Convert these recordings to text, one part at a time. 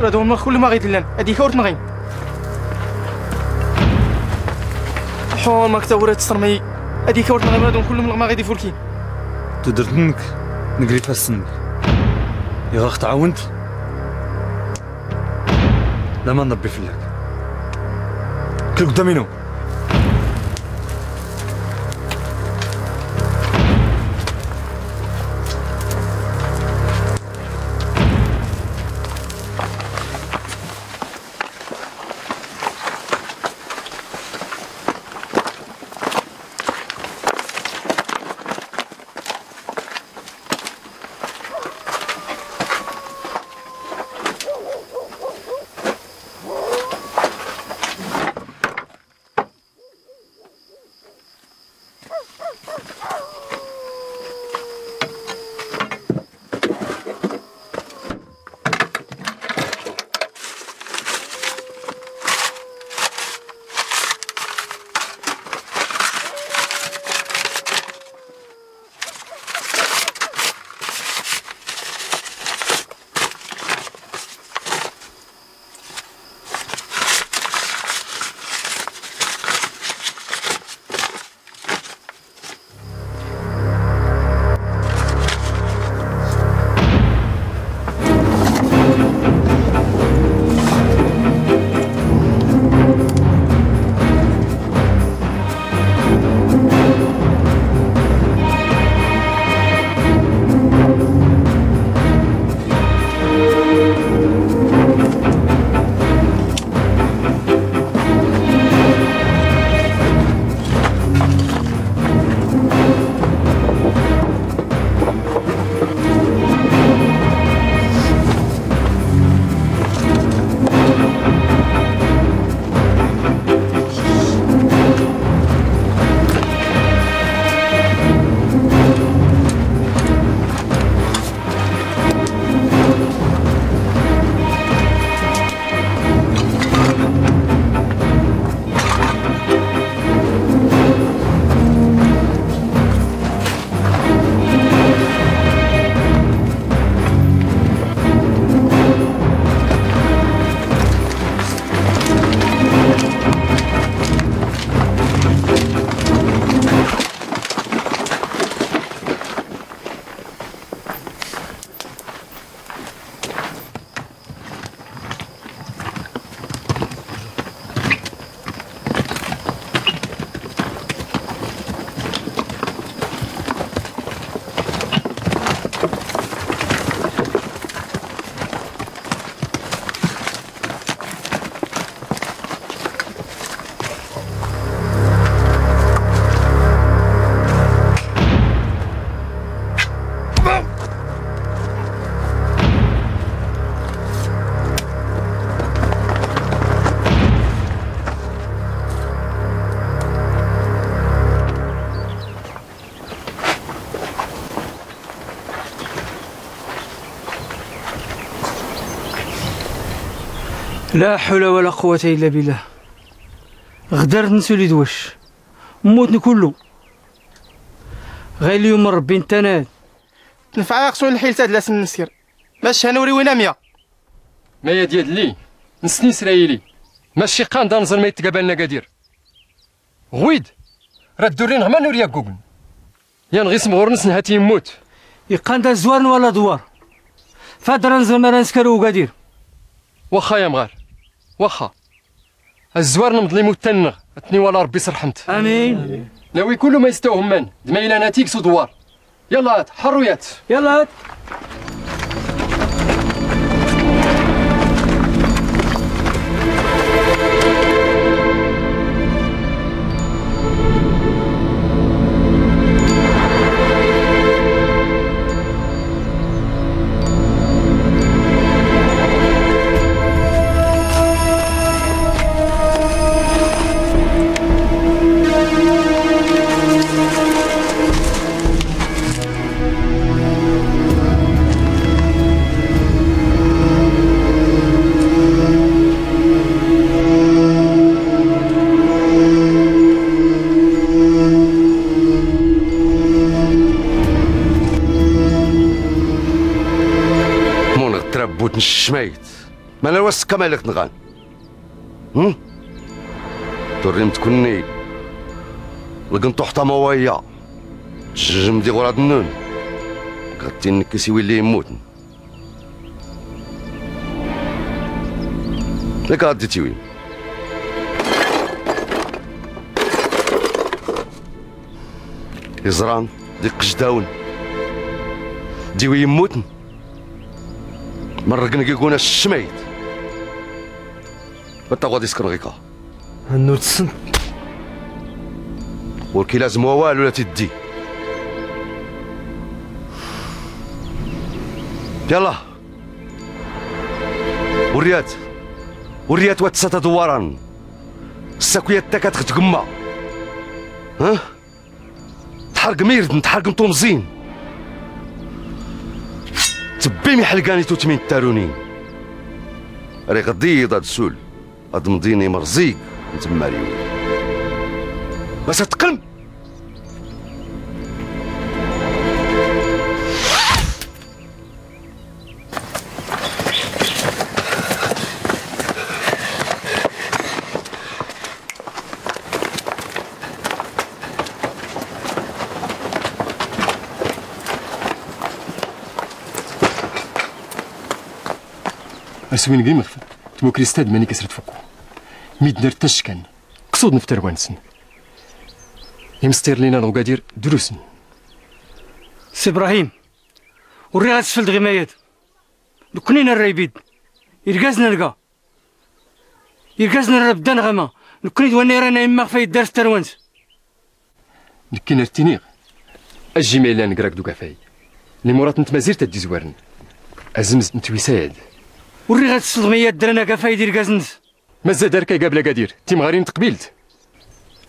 هذا هو المخ كل ما غيدلان هذيك ورت نغين حول ما كتورات الصرمي هذيك ورت نغين هذوم كلهم ما غيدي فولكي تدرتنك نقري فاسنك يا غاخ تعاونت لا ما نربي فيك كل قدامينو لا حول ولا قوة إلا بالله. غدرت نسولي دواش موتني كله غير اليوم ربي نتناد تنفع يقصون الحيل تاد لاس النسير باش هنوري وين ميا مايا ديال لي نسني اسرائيلي ماشي قاندا نزل ما يتقابلنا قادير غويد راه الدوري نغما نوريا جوجل يا نغي صمغور نسنهاتي يموت يقاندا زوار ولا دوار فادر نزل ما نسكرو قادير واخا يا مغار واخا الزوار نمض لي متنغ اتني ولا ربي سرحمت امين ناوي كله ما يستوهم من دمايلا ناتيك صدوار يلا هات حرويات يلا هات الشمايت ما انا واس كمالك نغان توريم تكوني لقنطو حتى موايا تجم دي غراد النون غادي نكسي ويلي يموتن لك غادي تيوين يزران دي قجداون ديوي يموتن مرقنا كيكون الشمايت بتا غادي يسكن غيكا النور تسن ولكي لازم والو لا تدي يلا وريات واتساتا دواران الساكويات تا كتغما ها تحرق ميرد نتحرق مطومزين تبيمي حلقاني توتمين التارونين ري غديض هاد السول هاد مديني مرزيق نتما ريوي بس تقلم أسوين غير مخفى تمو كريستاد ماني كسرت فوقو ميد دار تشكن قصود نفتر وانسن يمستير لينا الغادير دروسن سي ابراهيم وري غاد تسفل دغيمايات نكونينا الرايبيد يرقازنا نلقى يرقازنا بدا نغما نكوني دواني رانا يما خفايد دار ستروانس نكين ارتينيغ اجي ميلان نقراك دوكا فاي لي مرات نت مازير تدي زوارن ازمز نتوي سايد وري غاد تسفل دغيمايات درانا كفايد يرقازنس مازال دارك قابله قادير تيم غارين تقبيلت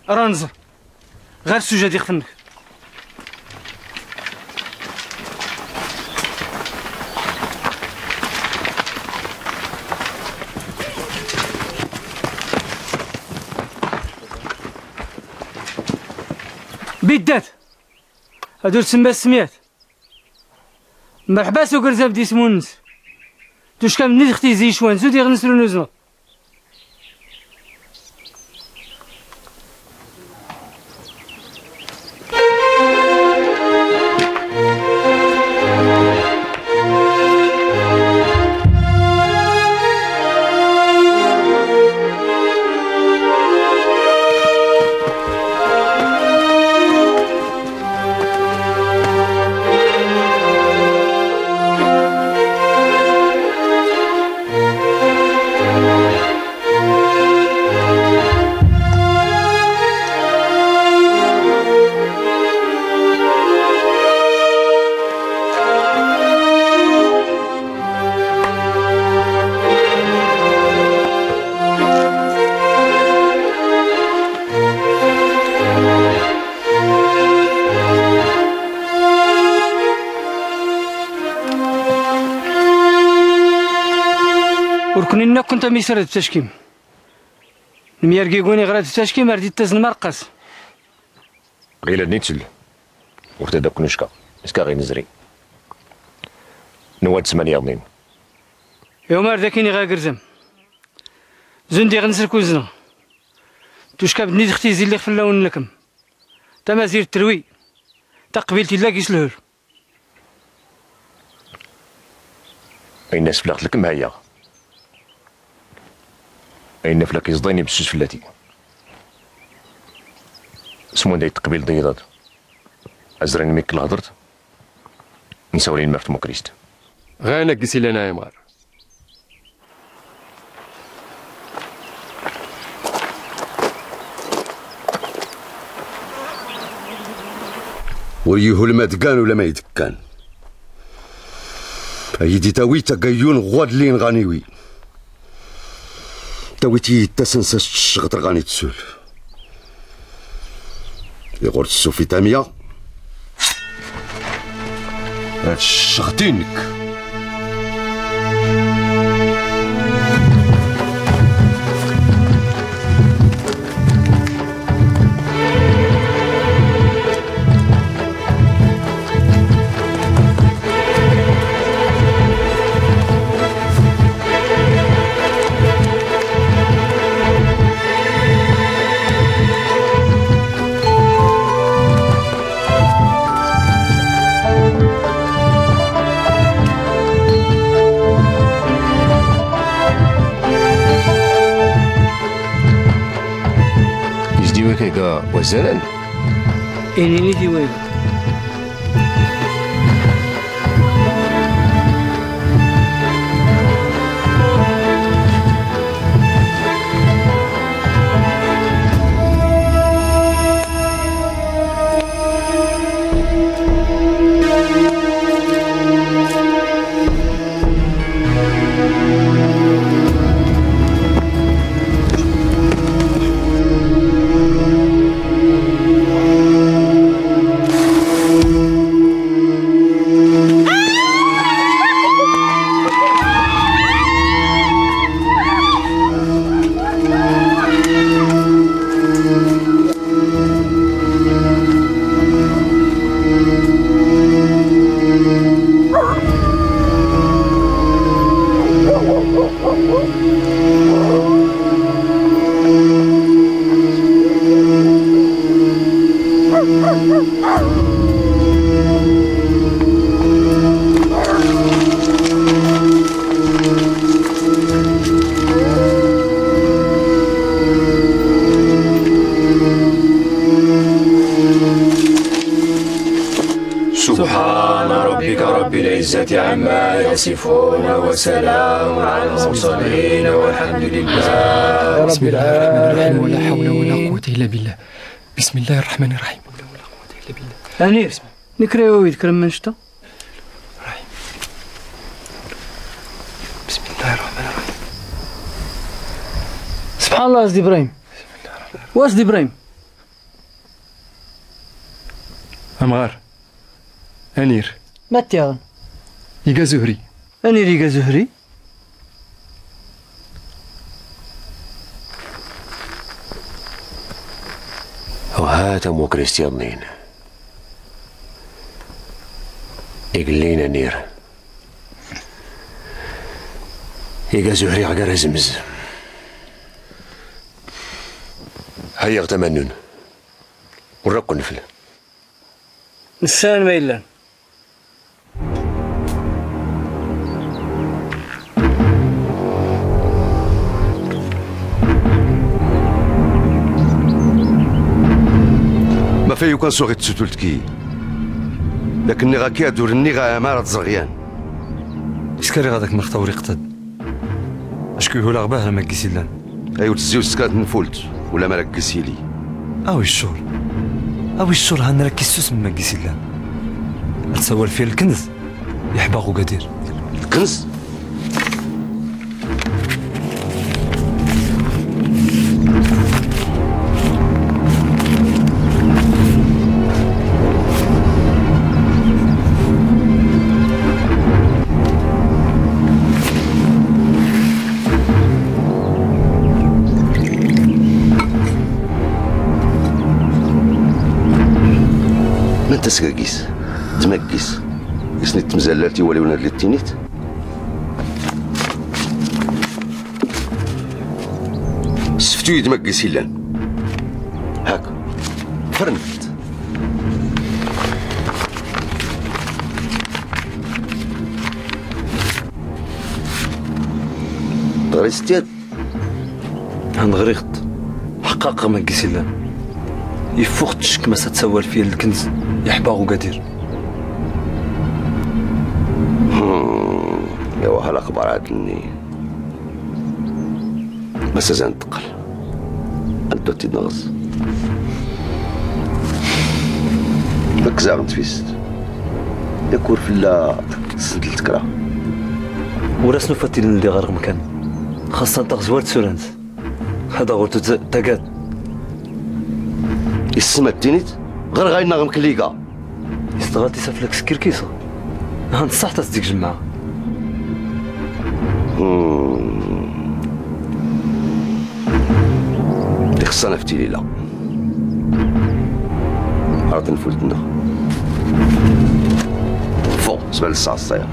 رانزر غير السوجه ديال خفنك بيدات هادو تسمى السميات مرحبا سو كرزاب دي سمونس توش كام نيت اختي زي شوان زو ديال نسرو نوزنا وركنينا كنت ميسر التشكيم الميرقيقوني غرات التشكيم رديت تزن مرقص غير نيتسل وقت داك نشكا اسكا غير نزري نواد 8 غنين يوم رداكيني غا قرزم زندي غنسر كوزنا توشكا بني اختي زي اللي خفلاون لكم تا مازير التروي تا قبيلتي لا كيسلهر اي الناس فلاغت لكم هيا اين فلاك يصديني بسوس فلاتي سمون دايت تقبيل ضيضات ازرين ميك الهضرت نساولين ما فتمو كريست غانا قسي لنا يا مار وريهو لما دكان ولا ما يدكان ايدي تاويتا قيون غواد لين غانيوي تاويتي تسنسس الشغط غاني تسول يغور السوفي تامية هاد الشغطينك ديما كيكا وزلان إنني ديوان سبحان ربك رب العزة عما يصفون وسلام على المرسلين والحمد لله بسم الله الرحمن الرحيم ولا حول ولا قوة إلا بالله. بسم الله الرحمن الرحيم ولا قوة إلا بالله. أنير نكري ويد كرم من شتا. بسم الله الرحمن الرحيم. سبحان الله سيدي إبراهيم. واش سيدي إبراهيم؟ أمغار أنير ما تيغن يقا زهري أنير يقا زهري وهذا مو كريستيانين يقلينا نير يقا زهري عقار زمز هيا اغتمنون ونرقو نفل نسان ما إلا ما فيو كان صغير تسوتلتكي لكني غاكي دورني غا امارة زرغيان اسكاري غاداك مختوري قتد اشكو هو لغباه لما كيسيلان ايوا تزيو سكات نفولت ولا ما ركزي لي اوي الشور هنركز سوس مما كيسيلان تصور فيه الكنز يحباغو قدير الكنز من تسقاقيس تمكيس يسني تمزلالتي ولا وناد لي التينيت سفتو يتمكيس إلا هاك فرنت غريستيات هنغريخت حقاقة ما كيسيلان يفوق تشك ما ستسول فيه الكنز يحباغو قدير يا وهلا اخبار عدلني بس زين تقل انت تنغص بكزاغ نتفيست يكور في الله سند التكرا وراسنو فاتين اللي غير مكان خاصة تغزوات سولانت هذا غورتو تاكاد السما التينيت غير غاينا غمكليكا يستغالتي سافلك سكيركيسة هانت صح تصديق جماعة اللي خصنا نفتي ليلة عرض نفولتنا فوق سبال الساعة الصايرة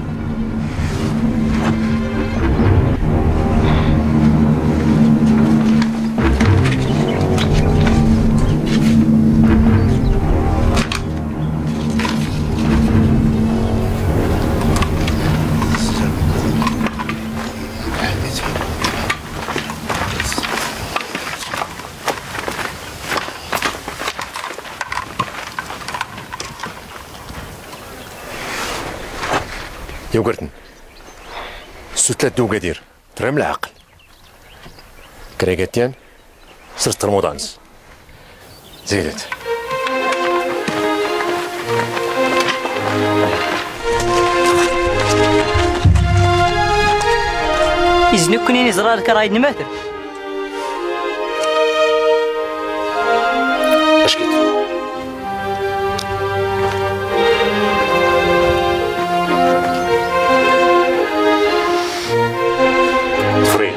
يوغرتن سوتلات دو قدير ترام العقل كريغاتيان سرت رمضانز زيدت إذن كنين زرارك رايد نماتر أشكيت تفرين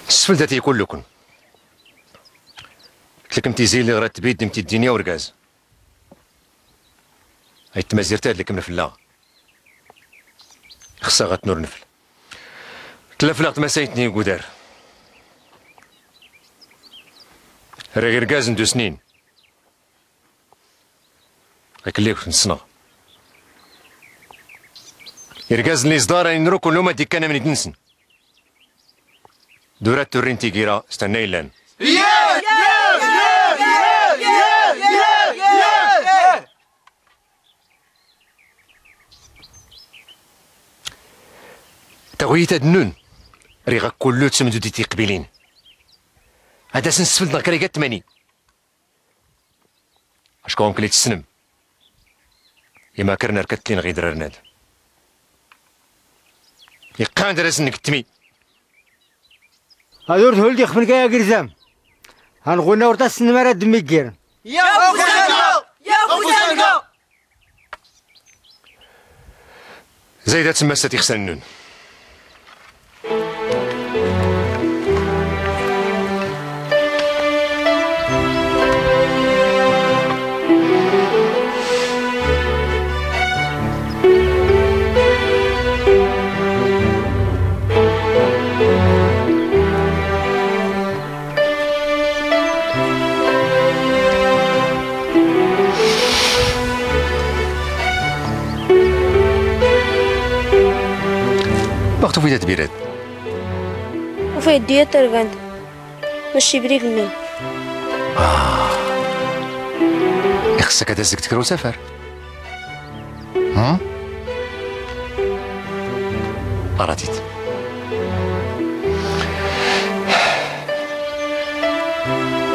سفلتي يقول لكم قلت لكم تيزي اللي غرات بيد نمتي الدنيا ورقاز هاي التمازيرتات اللي كمنا في الله خصها غتنور نفل تلفلقت ما سايتني قدار راه رقاز ندو سنين هاك اللي كنت نصنع رقاز اللي صدار نرو كل ما ديك انا من يتنسن دورات تورين تيكيرا استنى إلان تغويت النون ريغا كلو تسمدو دي تيقبلين هذا سنسفل دغ كريغات 80 اشكون كليت السنم يما كرنا ركتلين غير درارناد يقان دراسنك التمي هادور تولدي خفن كايا قرزام هنغونا ورتا السنمارة دمي كير يا خوزانكا يا خوزانكا زايدة تما ستي خسن النون وقت فيدا تبيرات وفي ديال ترغند ماشي بريك النون خصك هدازك تكرو سفر ها أراتيت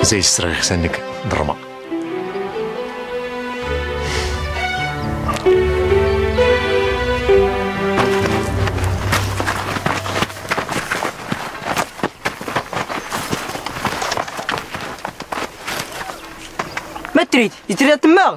زي السرغي خسانك درما ما تريد يتريد تماغ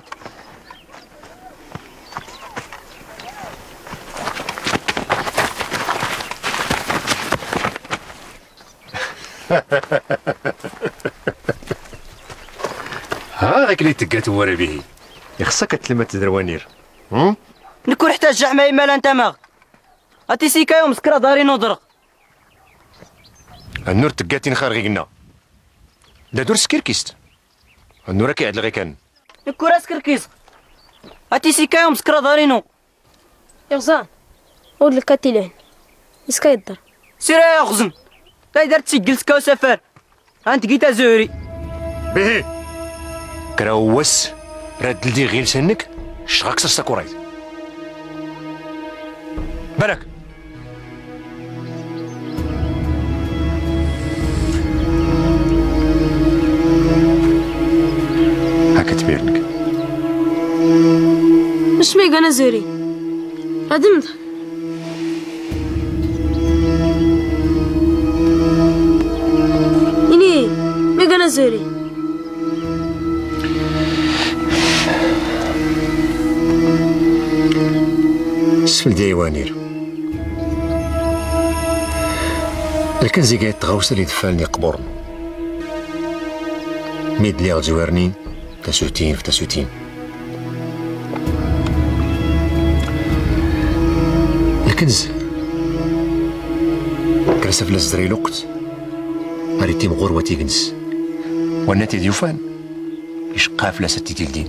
غيك اللي تقات ورا به يخصك تلمة تدروانير. نكون حتى الجحمة مال انت ماغ اتي سيكا يوم سكرا داري نضرق النور تقاتين خارغي قلنا دا دور سكيركيست النور كيعد غي كان نكون راس كركيز اتي سيكا يوم سكرا داري نو يغزان ولد الكاتيلين اسكا يدر سير يا غزن لا درت سجل سكا وسفر انت قيتا زوري به كراوس راد لدي غير سنك شغاك ساكورايت بالك هاكا تبيرنك مش ميغا انا زوري ادمت اني ميغا انا زوري سفل ديوانير الكنزي قايد تغوص اللي دفالني قبور ميد لي غزوارنين تسوتين في تسوتين الكنز كرسف لزدري الوقت هاريتي مغور وتيجنس وناتي ديوفان إش قافلة ستي تلدين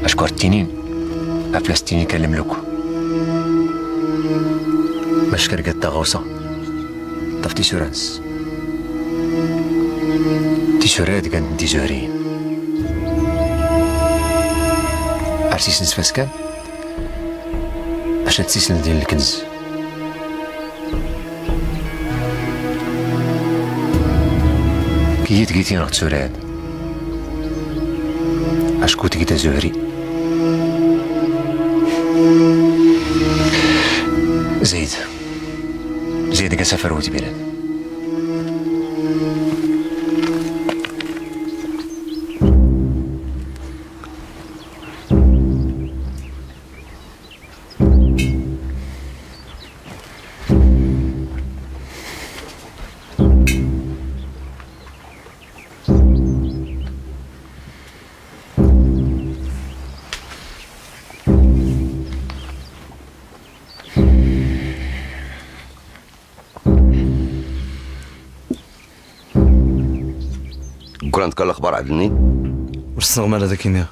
أشكر التنين أفلستيني كلم لكو مشكر قد تغوصة طفتي سورانس تيشورات كانت تيجورين عرسيس نسفاس كان باش تسيسن ديال الكنز كي تقيتين راه تسورات اشكو تقيتا زهري زيد كسافر وتي بلاد عندك الاخبار عدلني واش الصغمال هذا كينيا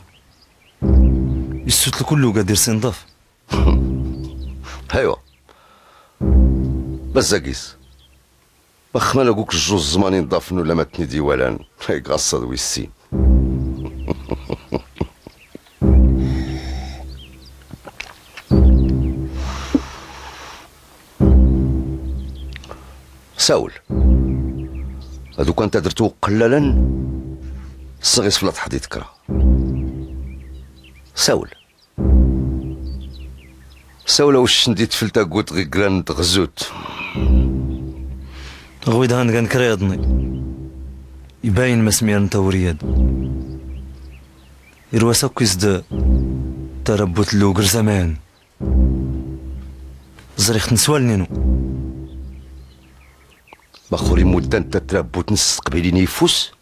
يسوت الكل وقادر سنضاف ايوا بس زاكيس واخا ما نقولك الجوج زمانين ضافن ولا ما تنيدي والان هاي قصد ويسين ساول هادو كانت درتو قلالا الصغيص فلا تحدي تكره ساول واش نديت فلتا قوت غي كران غزوت غويد هان كان كريضني يباين مسمير نتا ورياد يرواسا كيزد تربوت لوغر زمان زريخ نسوالنينو بخوري مدان تتربوت نس قبيلين يفوس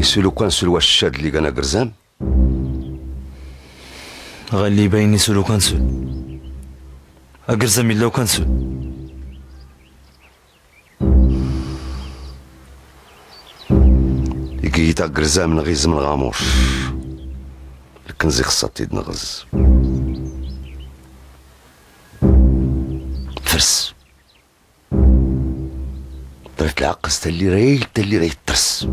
يسولو كان سلوا الشاد اللي كان قرزام غالي بايني سولو كانسول أقرزام إلا وكانسول يقيتا قرزام نغيز من غاموش الكنزي خصاتي نغز فرس درت العقز تاللي راي ترس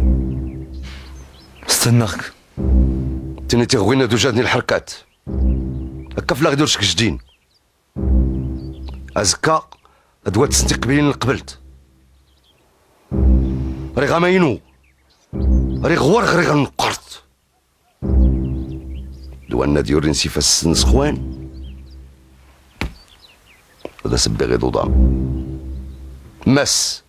استناك تاني تيغوينا دو جاتني الحركات هكا فلا غيدورشك جدين ازكا ادوات تستقبلين اللي قبلت ري غاماينو ري غوار غري غنقرت دوان ديورين سيفا السن سخوان هذا سبي غير ضام مس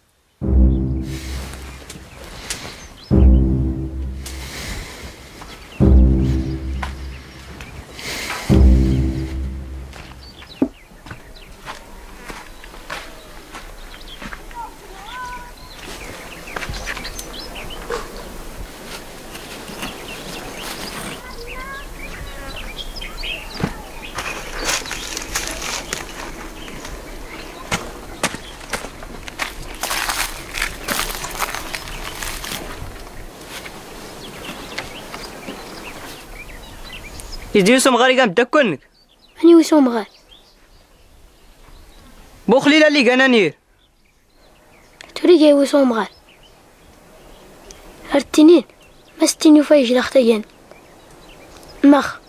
يدي يوسم غاري كان بداكونك أني وسوم غال بوخليلا اللي كان نير توري جاي وسوم غال هرتينين ما ستيني فايج لختيان مخ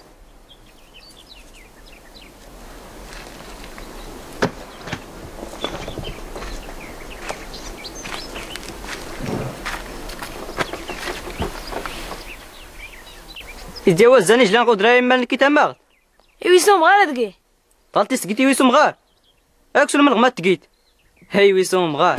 يدي وزاني جلان قدرة من الكتاب وسوم غال دقي طالتي سقيتي ويسوم غار اكسل من غمات تقيت هاي ويسوم غار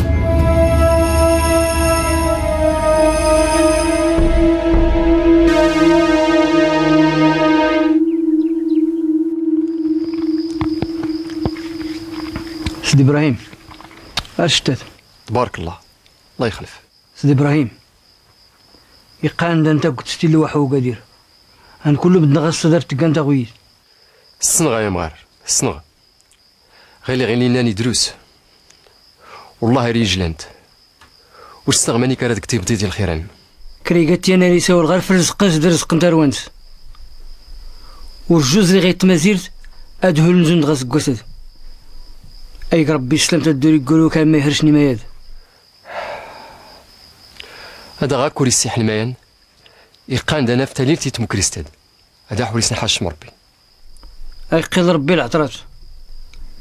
سيدي إبراهيم أشتت تبارك الله الله يخلف. سيدي إبراهيم يقان أنت كنت ستيلي وحو قدير هن كله بدنا غصة درت كان تغويز الصنغة يا مغار الصنغة غير ليناني دروس والله ريجلانت والصنغ ماني كان هذاك تيبدي ديال الخيران كريقاتي أنا ريسا والغار في رزق زد رزق نتا روانس والجوز اللي غيتمازيرت أدهل نزون غاس قوسد أيك ربي سلامت الدوري يقولو كان ما يهرشني ماياد هذا غاكوري السيح المايان يقان دانا في تاليل تيتم كريستاد هذا حوليسنا حاش مربي أي قيل ربي العطرات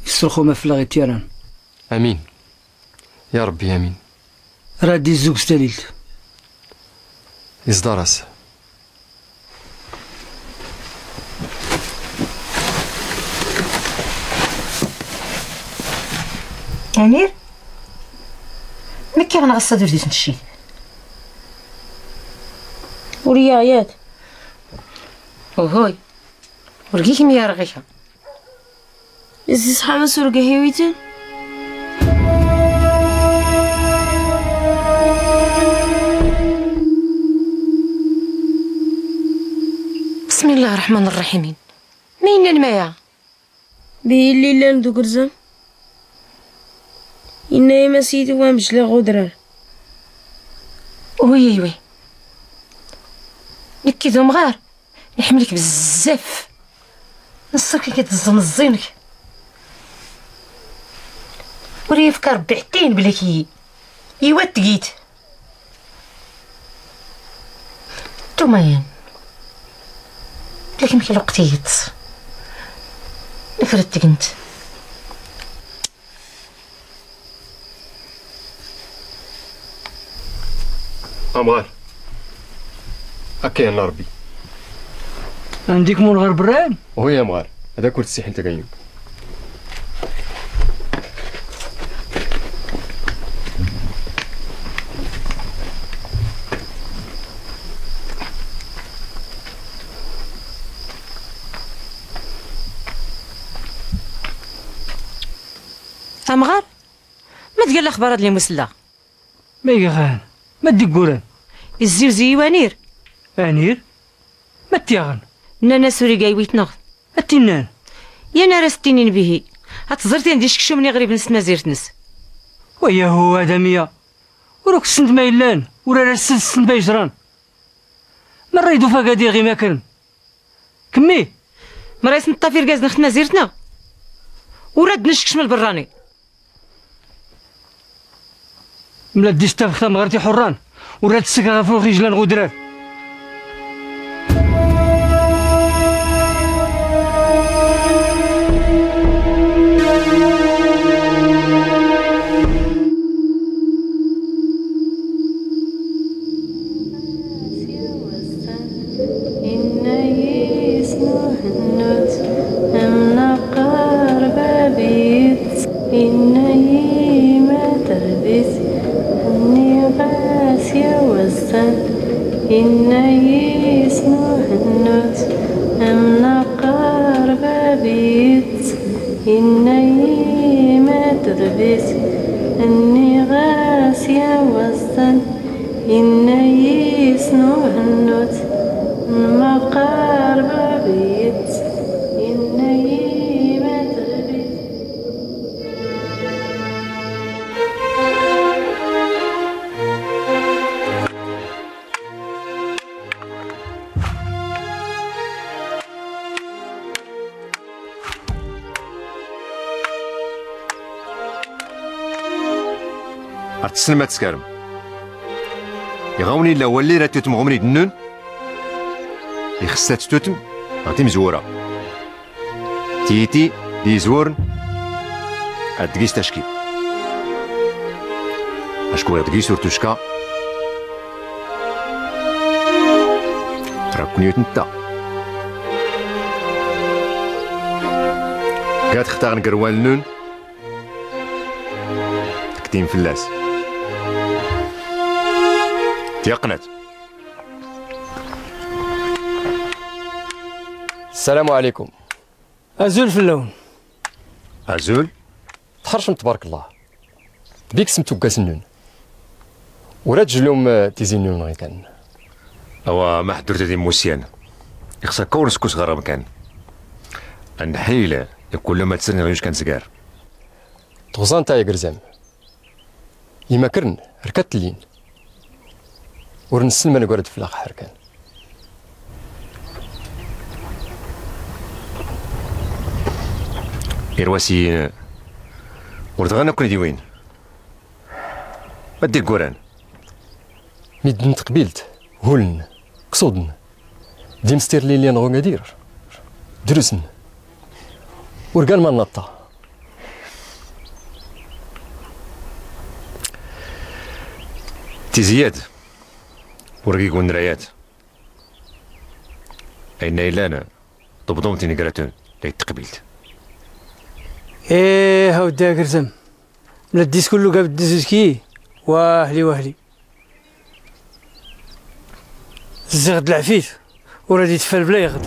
يصرخو ما فلاغي تيران امين يا ربي امين. رادي الزوج ستاليلت يصدرس أمير ما كي غنغص درتي تنشي وريايات وهوي ورقيك ميا رغيها إزي صحابة سرقة هيويتن بسم الله الرحمن الرحيم مين المايا بيه اللي لان دو قرزم إنا ما سيدي وامجلي غدران وي وي نكي ذو مغار نحملك بزاف نصك كتزنزينك وري فكر بعتين بلاكي ايوا تقيت تومايان لكن كي لقيت نفرتك انت امغار هكا يا ربي عندك مول غير بران وهو يا مغار هذا كل السيح انت قايم امغار ما تقال الاخبار هاد اللي مسلا ما يغان ما ديك قولان الزيوزي وانير انير ما تيغن نانا سوري قايويت نغ التنان يا نارا ستينين به هتزرتي عندي شكشو مني غريب نس ما زيرتنس ويا هو آدمية وراك السند ما يلان ولا راسل السند ما يجران ما رايدو فاكادير غي ما كان كمي مرايس نطافير كاز نخدم زيرتنا وراد نشكش من البراني ملا ديش تاخذ مغرتي حران وراد السكا فوق رجلان غدران أرتسن ما تسكرم يغاوني لا ولي راه توتم غمري دنون يخصها توتم غادي مزورة تيتي دي زورن أدقيس تشكي أشكو أدقيس ورتوشكا راكوني وتنتا قاد اختار نقروان نون تكتيم فلاس تيقنت. السلام عليكم. أزول في اللون. أزول؟ تحرشم تبارك الله. بيك سمتو كاسنون. ورا تجلوم تيزينون غي كان. أوا ما حضرت دي موسيان. يخصها كورس كوس غرا مكان. النحيلة كل ما تسرني غيوش كان سكار. تغزان تاع قرزام. يما كرن ركات اللين. ورنسل ما نقعد في الأخ حركان. إرواسي وردغانا كون ديوين. ما دير قران. ميدن تقبيلت هولن قصودن ديم ستير لي نغو غادير درسن ورقان ما نطا تزياد ورقي قون رايات أين إلانا طبضومتي نقراتون لي تقبيلت إيه هاو داكر زم من الديس كله قابل ديزوزكي واهلي واهلي الزغد العفيف ورادي يتفال بلا يغد.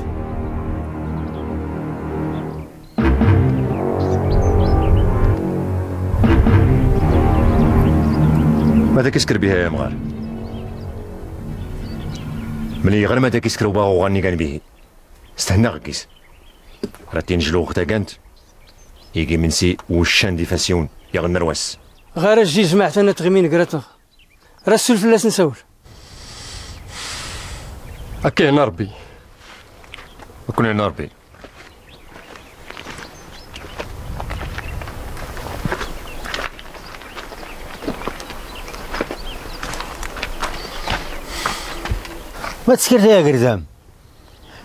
ماذا كيسكر بها يا مغار؟ ملي غير ماذا كيسكر وباغو غني كان به استهنا غكيس راه تينجلو غتا كانت يجي منسي وشان دي فاسيون يا غنرواس غير الجي جماعة انا تغمين قراتنا راه السول فلاس نسول هكا هنا ربي وكون هنا ربي ما تسكرت يا قرزام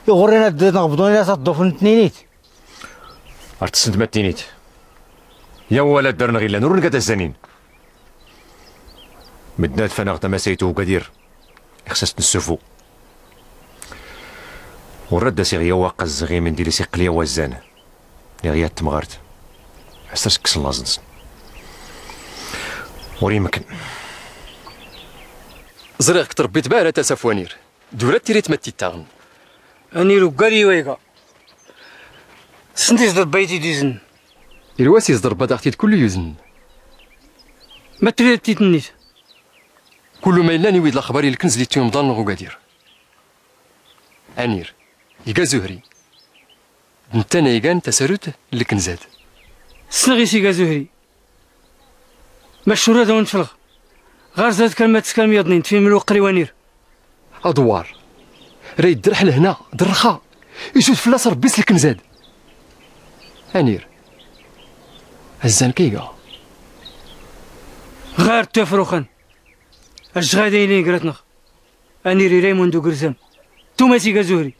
يغرينا نقبضوني لا تضوف التنينيت ارتسنت ما التنينيت يا ولا درنا غير نور نقاد الزنين مدنات فانا غتا ما سيتو قدير اخساس نسفو ورد سيغيا واقع الزغي من ديري سيقليا وزان لغيات تمغارت حساس كسن لازنس وري مكن زريغك تربيت بارا تا سفوانير دورات تيريت ما تيتاغن اني رقالي ويكا سنتي زدر بيتي ديزن الواسي زدر بداختي كل يوزن ما تريد تيتنيت كل ما يلاني ويد الاخبار الكنز اللي تيوم ضان غادير انير يقا زهري نتانا يقان تسرت الكنزات سنغي سيقا زهري مشهورة دون تفلغ غير زاد كلمة تسكلم يضنين تفهم الوقت ريوانير ادوار راي الدرح لهنا درخا يشوف فلاس ربيس الكنزاد انير الزان كيقا غير تفروخن اش غاديين قراتنا انيري ريموندو قرزام توما سيقا زهري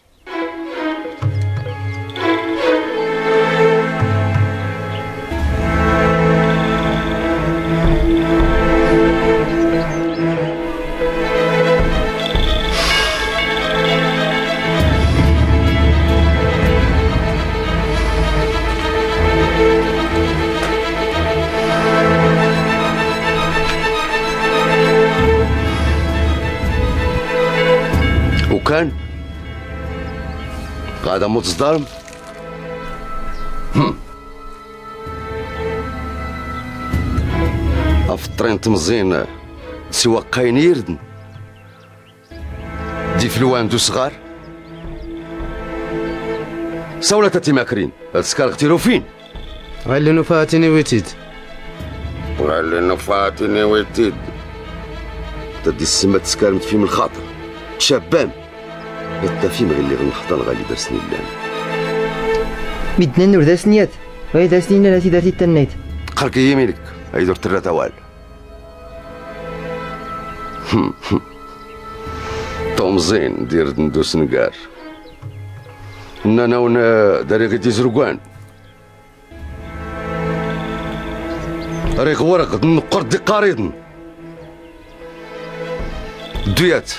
وكان قاعد متصدرم افطرين تمزين سوا قاين يردن دي فلوان دو صغار سولة تاتي ماكرين السكار اختيرو فين غالي نفاتني ويتيد غالي نفاتني ويتيد تدي السما تسكارمت في من الخاطر شابان التفيم غير اللي غنحضر غالي درسني اللان مدنا نور داسنيات غير داسنينا لا سيداتي تنيت قرك يمينك هاي دور ترى توال طومزين دير ندوس نقار انا ونا داري غيتي زرقان ريق ورق نقر دي قاريضن دويات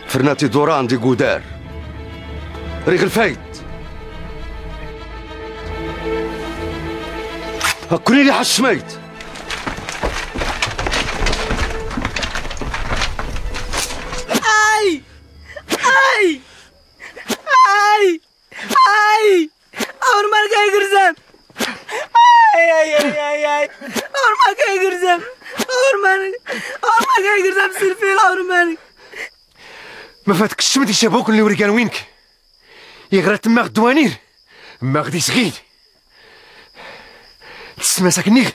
فرناتي دوران دي قودار ريق الفايت هكوني لي حشميت اي اي اي اي اور مال كاي غرزان اي اي اي اي اي اور مال كاي غرزان اور مال كاي غرزان سيرفيل اور مال ما فاتك الشمت يشابوك اللي وريكان وينك يغرى تما الدوانير ما غدي صغير تسمى ساكنيغ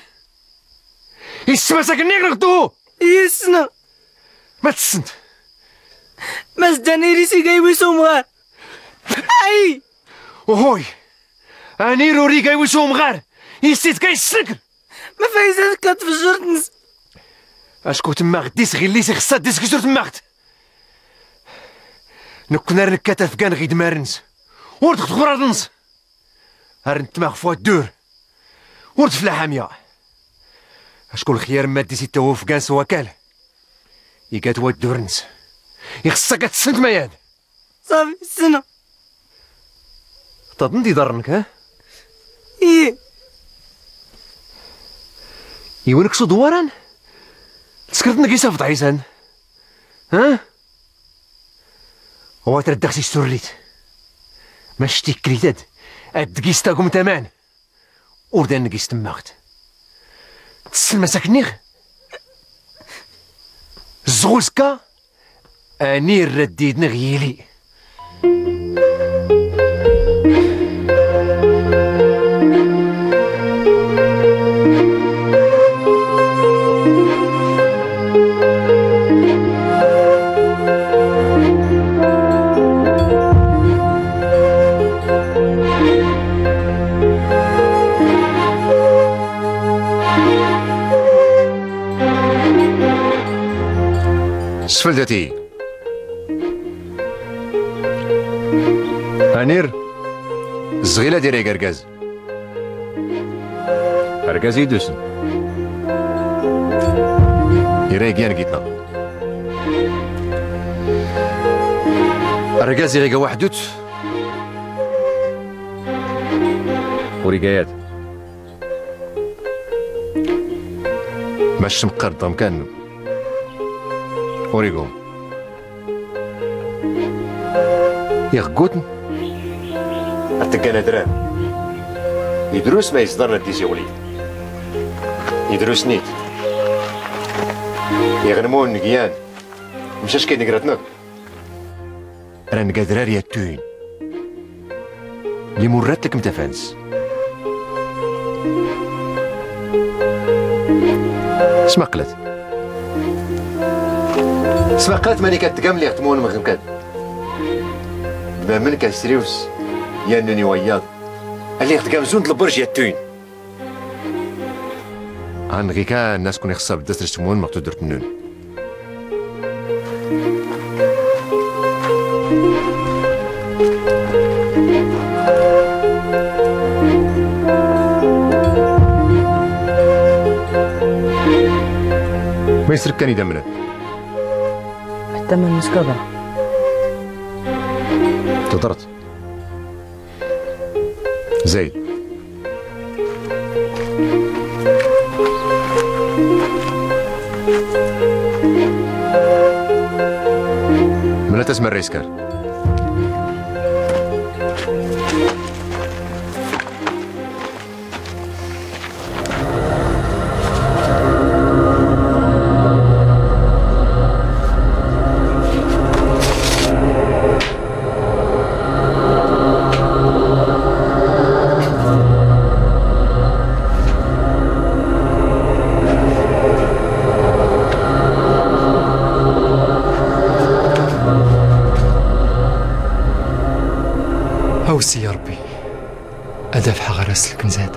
يسمى ساكنيغ نغدو يسنا ما تسنت ما زداني ريسي جايبي سومغار اي وهوي اني روري جايبي سومغار يسيت كاي السكر ما فايزات كتفجر تنس اشكو تما غدي صغير لي خصها ديس كسور تما غد نكنا رنكات افكان غيد مارنس ورد خطخورا نص هرنت تما فوا الدور ورد في الحامية اشكون الخيار مادي سي تو افكان سوا كال يكات واد دورنس يخصها كتسنت مياد صافي السنة تظن ضرنك ها ايه يونك صو دواران تسكرتنا كيسا في عيسان ها هو تردخسي ستوريت ما شتي كريتاد ادكيس تاكم تامان وردان نكيس تماغت تسلم ساكنيغ زغوزكا اني رديد نغيلي سفلتي انير الزغيله ديري قرقاز قرقاز يدوسن يريقيان قيتنا الرقاز يريقا وحدوت ورقايات ماش مقرد مكانو وريقوم يغقوتن أتقانا دران يدروس ما يصدرنا ديسي وليد يدروس نيت يغنمون نقيان مشاش كي نقراتنا رانا قادرار ياتوين لي مراتك متفانس اسما قلت اسما قلت ماني كتقام لي غتمون مغمكاد بامن كنسريوس يانني وياض اللي غتقام زون البرج ياتوين عن غيكا الناس كون يخصها بدا ترسمون ما تقدر تنون ما يسرك كان يدمنا حتى ما نسكبر تضرت زيد من تسمى الريسكار هوسي يا ربي أدافع غرس الكنزاد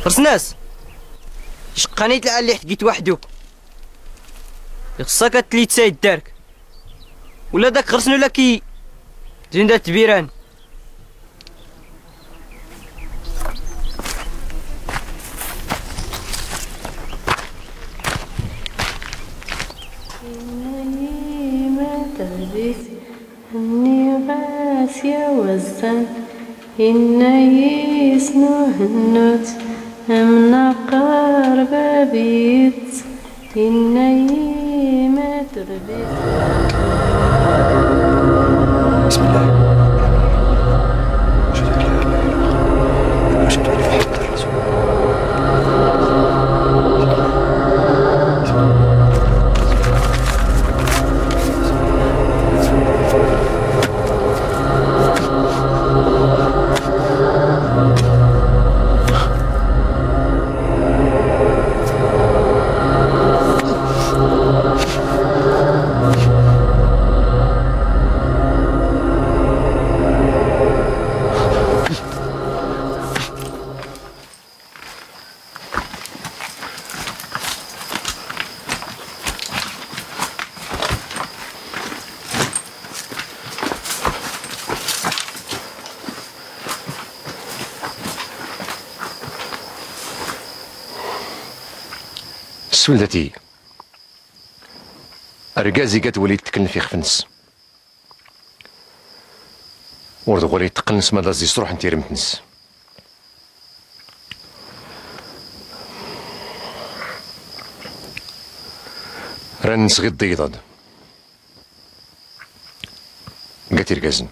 رسناس شقاني تلعب اللي حكيت وحدو خصك تلي تسايد دارك ولا داك خرسنو لا كي زين دات تبيران. إني غاسية وزن إني يسنو هنوت أمنا قرب بيت إني ما تربيت. بسم الله أشهد أن لا إله إلا الله وأشهد أن محمدا رسول سولتي أرقازي كتولي تكن في خفنس ورد غولي تقنس ماذا زي صروح نتيري متنس رنس غير ضيضاد قاتي رقازن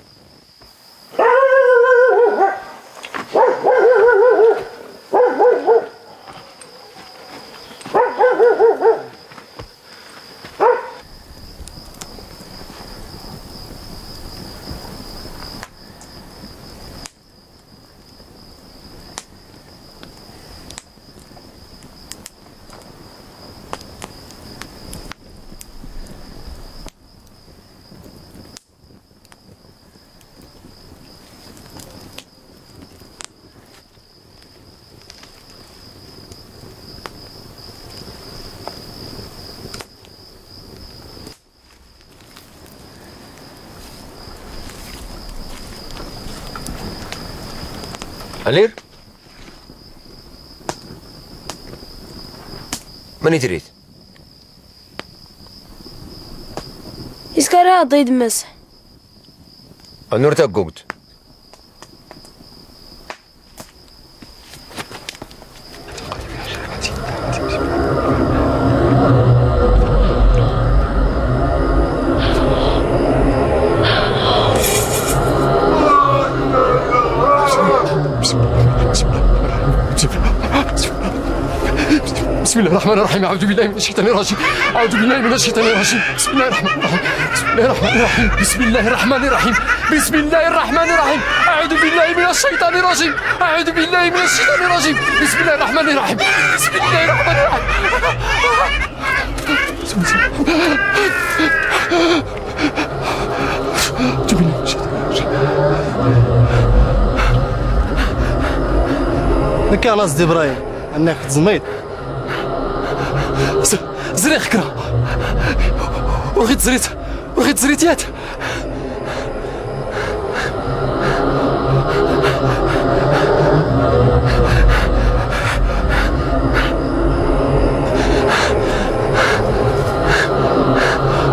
ألير ماني تريد إسكارها ضيد مسح النور تاقوقت بسم الله الرحمن الرحيم. أعوذ بالله من الشيطان الرجيم. أعوذ بالله من الشيطان الرجيم. بسم الله الرحمن الرحيم. بسم الله الرحمن الرحيم. بسم الله الرحمن الرحيم. أعوذ بالله من الشيطان الرجيم. أعوذ بالله من الشيطان الرجيم. بسم الله الرحمن الرحيم. بسم الله الرحمن الرحيم. أعوذ بالله من الشيطان الرجيم. لك على صدي إبراهيم أنك تزميت زريخ كرا وغيت زريتيات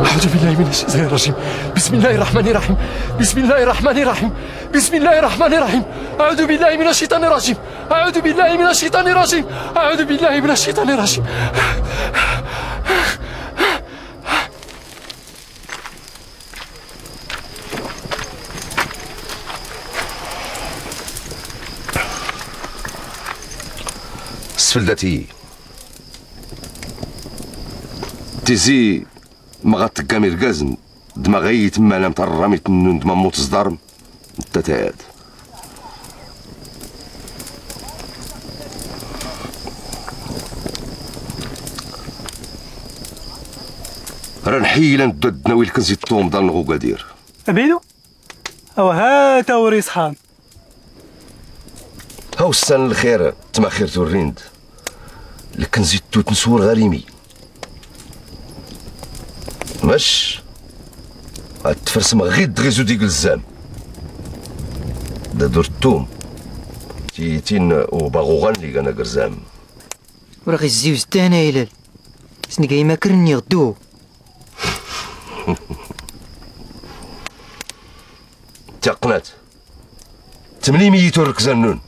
أعوذ بالله من الشيطان الرجيم. بسم الله الرحمن الرحيم. بسم الله الرحمن الرحيم. بسم الله الرحمن الرحيم. أعوذ بالله من الشيطان الرجيم. أعوذ بالله من الشيطان الرجيم. أعوذ بالله من الشيطان الرجيم. سفلتي تيزي ما غتقامي ركازن دماغي تما انا مطرمي تنون دما موت صدارم انت تاعد راه نحيلا ندد ناوي الكنزي الطوم دار نغو قادير أبينو أو هاتا وري صحاب هاو السنة الخير تما خير الريند لكن زيدتو تنسور غريمي ماش تفرسم غير دغيزو ديك الزام دا دور التوم تيتين وباغو غنلي انا قرزام وراه غي الزيوز تانا يلال سنقاي ما كرني غدو تقنات 800 ركزانون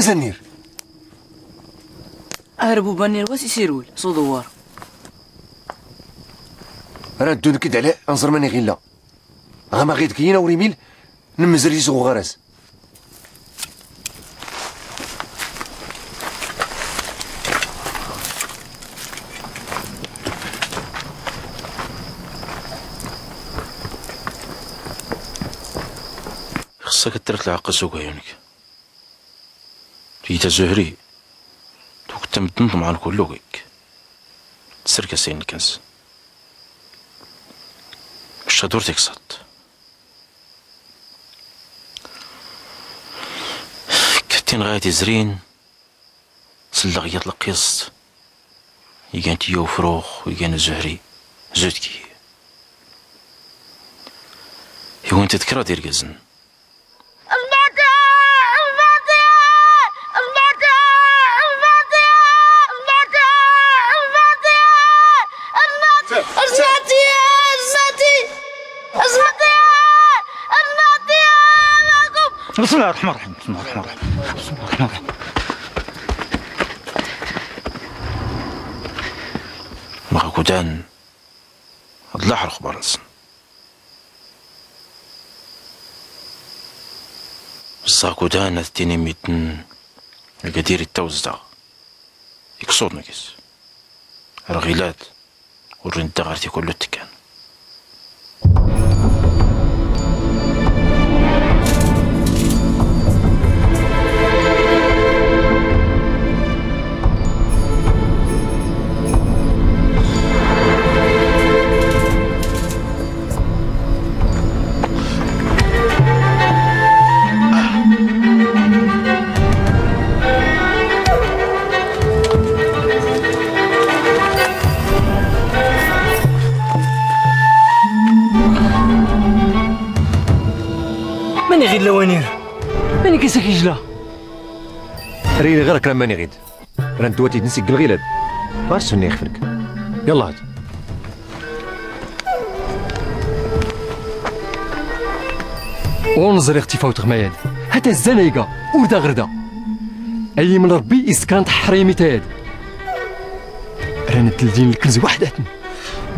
زنير هربوا بنير واش يسيرول صدوار راه دون كد على انظر ماني غير لا غما غير كينا وريميل نمزر يسوق غراس خصك ترك العقل سوق عيونك تيتا زهري دوك تمتنظم على كل لوغيك تسرك سين الكنز مش هدور تكسط كتين غايتي زرين سلغيات القيص يجان تيو فروخ ويجان زهري زودكي يوين تذكرى دير قزن بسم الله الرحمن الرحيم بسم الله الرحمن الرحيم بسم الله الرحمن الرحيم مغاكودان الله حرق بارنسن الزاكودان التيني ميتن القدير التوزع يكسود نكس الرغيلات والرندا غارتي كله تكان ماني غير لوانير ماني كيساك يجلا ريني غير كلام ماني غيد راه دواتي تنسي الغيلاد باش سني يخفلك يلا هاد ونظري اختي فوت غماياد حتى الزنايقه وردا غردا اي من ربي اسكان تحريمي تاد رانا تلدين الكنز وحداتنا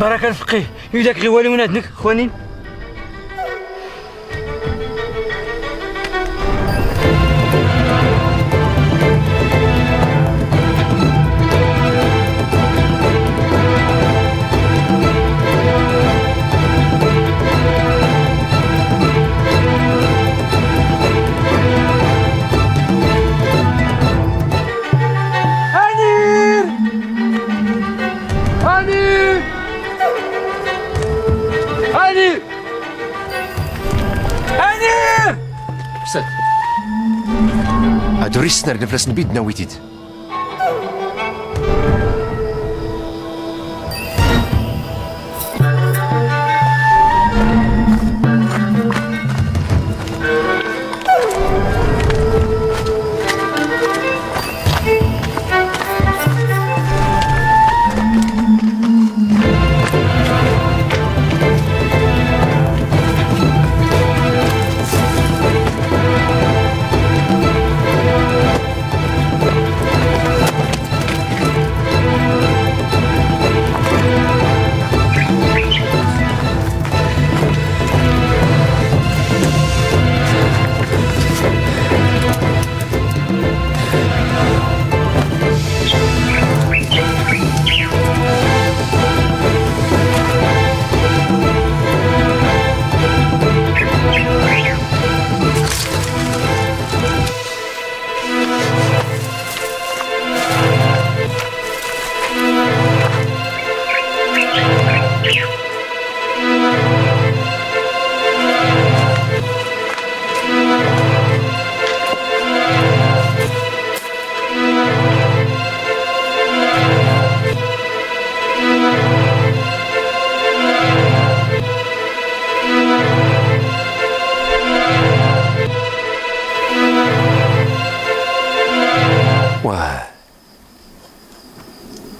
بركه الفقيه يداك غير والي ونادنك خوانين هاني هادو ريسنا نفلس نبيد ناويتيد.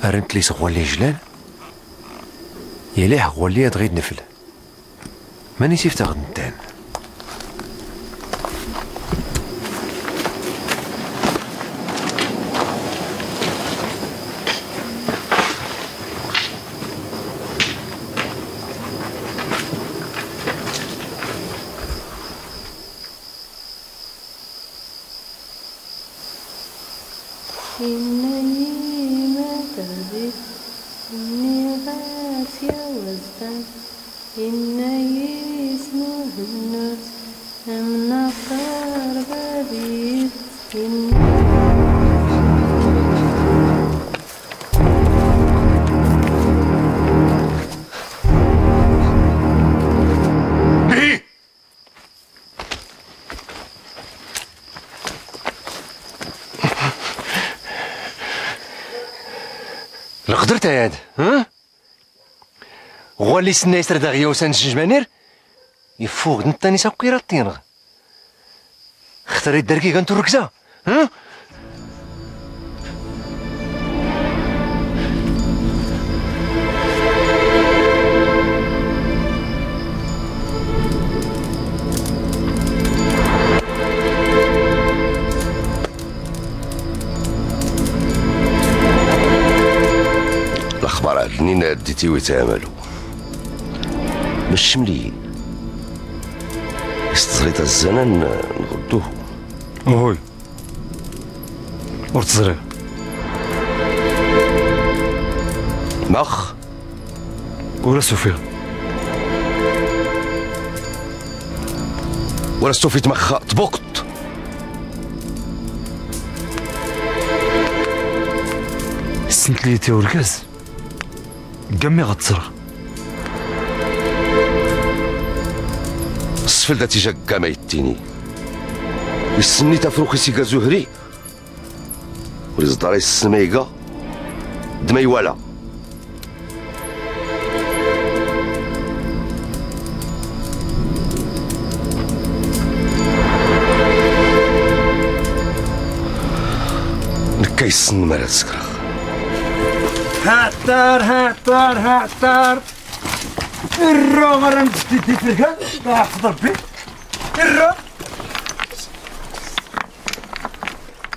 أرنت لي صغولي جلال يليه غولي تغيد نفل ماني سيف تاخد نتان قدرت يا هاد ها غولي سنا يسر داغيا وسان الجمانير يفوق نتاني ساقيرا الطينغ اختاري الدركي كانتو الركزه ها الأخبار عدنينا ديتي ويتعاملوا باش مليين استزريت الزنان نغدوه هوي ورتزري مخ ولا سوفيا ولا سوفيت مخ طبقت سنت لي تيوركاز قمي غتصرخ السفل دا تيجا كاما يتيني يسني تفروخي سيكا زهري وليزداري السميقة دمي ولا نكيسن مرات سكرا هاتار الرو غرام تدي في الكاد حفظ ربي الرو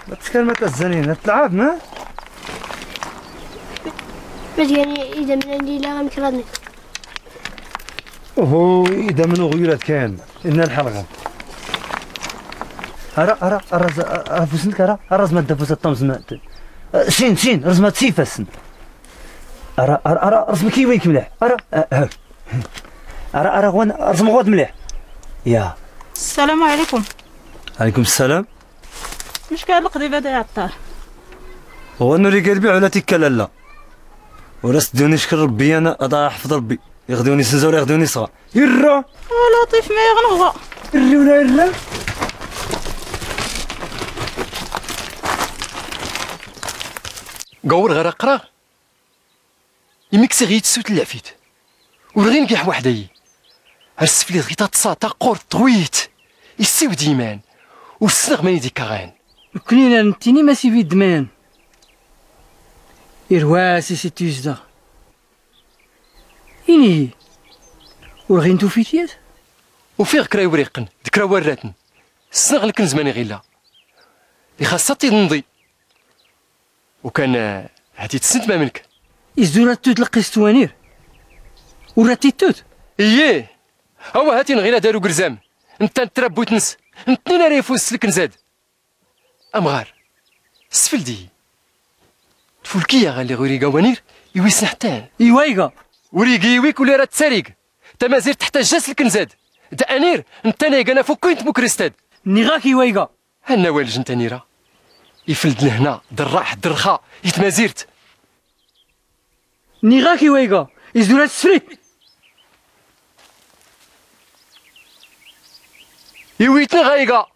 ما تتكلم الزنين تلعب ما يعني إذا من عندي لا غنكرهني هو إذا منو غيرات كان إن الحلقة أرى فوسنك أرى زمات دفوس الطمز مات سين رزمات سيفاسن أرى رزم كيويك مليح أرى غوان رزم غواد مليح يا السلام عليكم. عليكم السلام. مش كان القضيبة يا عطار هو نوري قلبي على تيكا لالا وراس دوني شكر ربي انا اضا يحفظ ربي ياخذوني سنزور ياخذوني صغا يرا لطيف ما يغنغى الري ولا يرا قور غير قرا يمكسي غيت سوت اللعفيت ورغين كيح وحدي السفلي غيتا تصاتا قور طويت يسيو ديمان والسنغ ماني ديك كاغان كلينا نتيني ماشي في الدمان إرواسي سي تيزدا إني ورغين توفيتيات وفيه كراي وريقن ذكرى وراتن السنغ لكن زماني غيلا اللي خاصها تنضي وكان هاتي تسنت ما منك إزدورا توت لقيستوانير وراتي توت إيه هو هاتي نغيلا دارو قرزام انت تربو تنس نتنين ريفو السلك نزاد أمغار السفل دي تفولكيا غالي غوري قوانير يويس نحتان إيوايقا وريقي يويك ولا راه تساريق تمازير تحت جاس لك نزاد دا أنير انت نايقا فوق كوينت بوكريستاد نيغاك إيوايقا هنا والج انت نيرا يفلد لهنا دراح درخا يتمازيرت نيغاك إيوايقا إزدورا تسفريت يويتني غايقا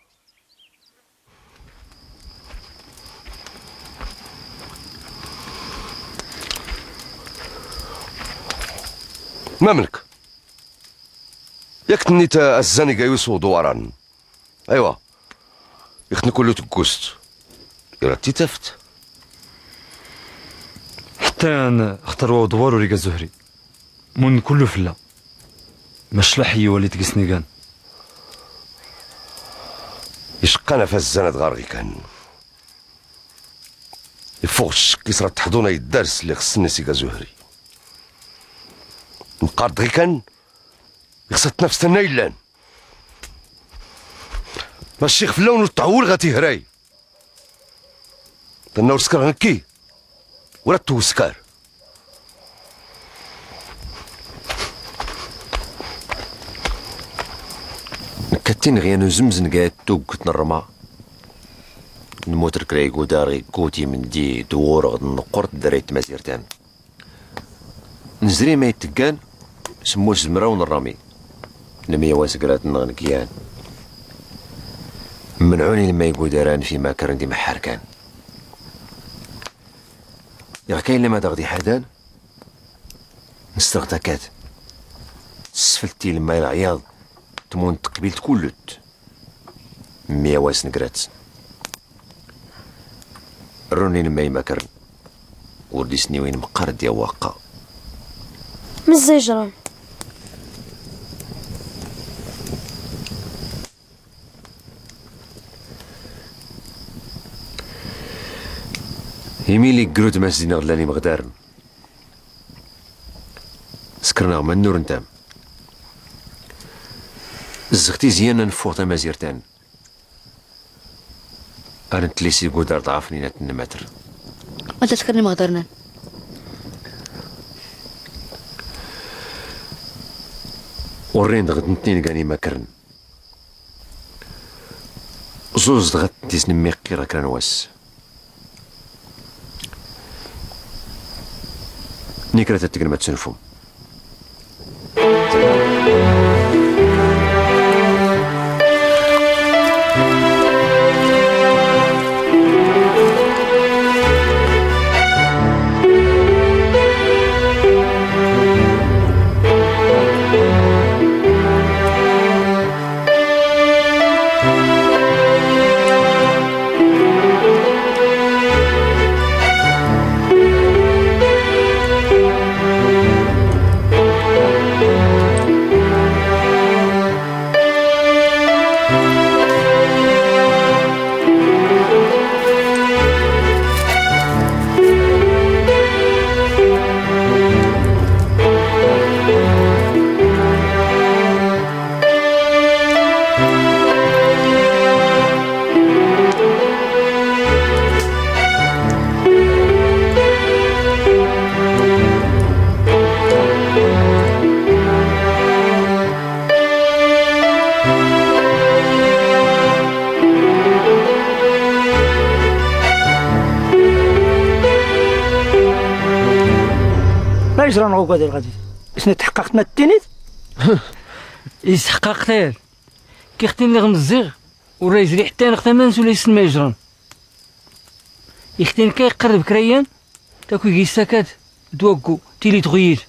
ما منك ياك تنيتا الزاني قايوسو دواران ايوا يخني كله تكوست يرا تيتفت حتى انا اختاروا دوار وريقا زهري من كله فلا مش لحي ولي تقسني كان يشقانا في الزناد غارغي كان يفوقش كيصرا تحضونا الدرس اللي خصني سيكا زهري نقارد غي كان يخصت نفس النيلان ماشي في اللون والتعول غاتي هراي تنور سكر هكي ولا تو سكر نكتين غيانو زمزن قاعد توق تنرما نموتر كرايقو داري كوتي من دي دور غد نقرط دريت مازيرتان نزري ما يتقان سموش زمرا ونرامي نمية واسقرات نغنكيان منعوني لما يقول داران في ما كرندي محار كان يا كاين لما تغدي حدان نستغتكات سفلتي لما العياض تمون تقبيلت كلت مية واس نقرات روني لما يمكرن وردي سنيوين مقرد يا واقع مزي جران يميلي قرود مسجدنا غلاني مغدارن سكرنا من نور نتام زختي زيانا نفوط مازيرتان انا تليسي قدر ضعفني نات النماتر وانت تذكرني مغدرنا ورين دغد نتنين كاني ماكرن زوز دغد تيسنمي قيرا كران واس نيكرا تتقن ما تسنفو يجرى نغوكا ديال غادي اسنا تحققت ما التينيت يسحقق تال كيختين لي غمزيغ وراه يجري حتى نقطة ما نسول يسن ما يجران يختين كيقرب كريان تاكو سكات دوكو تيلي تغير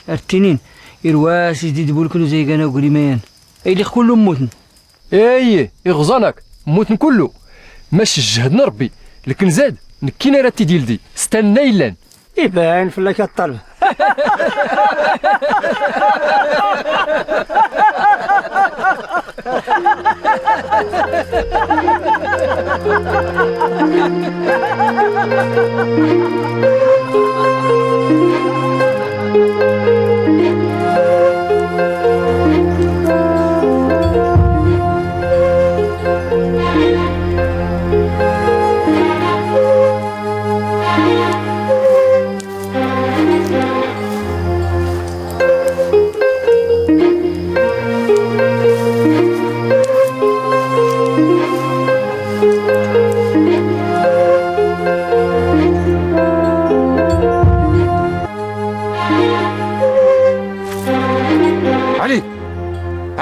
التنين إرواس جديد بولكنو زي كان وقولي ميان أيلي كله موتن ايه يغزانك موتن كله ماشي جهدنا ربي لكن زاد نكينا راتي ديال دي استنى يلان يبان فلاك الطلب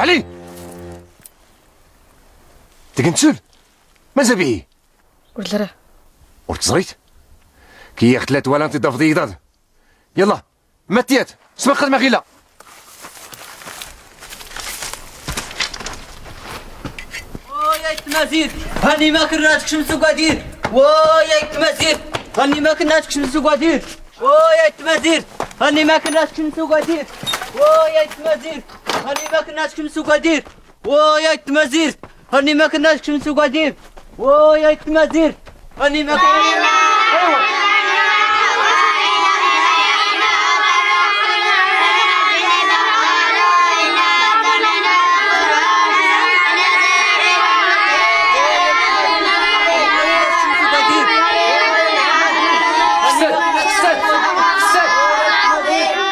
علي تكنتسول ماذا به؟ قلت له قلت زريت كي يختلات ولا انت ضاف ضيضاد يلا ماتيات سبق خدمة غيلا ويا التمازير هاني ما كرناتك شمسو قادير ويا التمازير هاني ما كرناتك شمسو قادير ويا التمازير هاني ما كرناتك شمسو قادير ويا التمازير هاني ما كرناتك شمسو قادير ويا التمازير هاني ما كرناتك شمسو قادير ويا التمازير هاني ما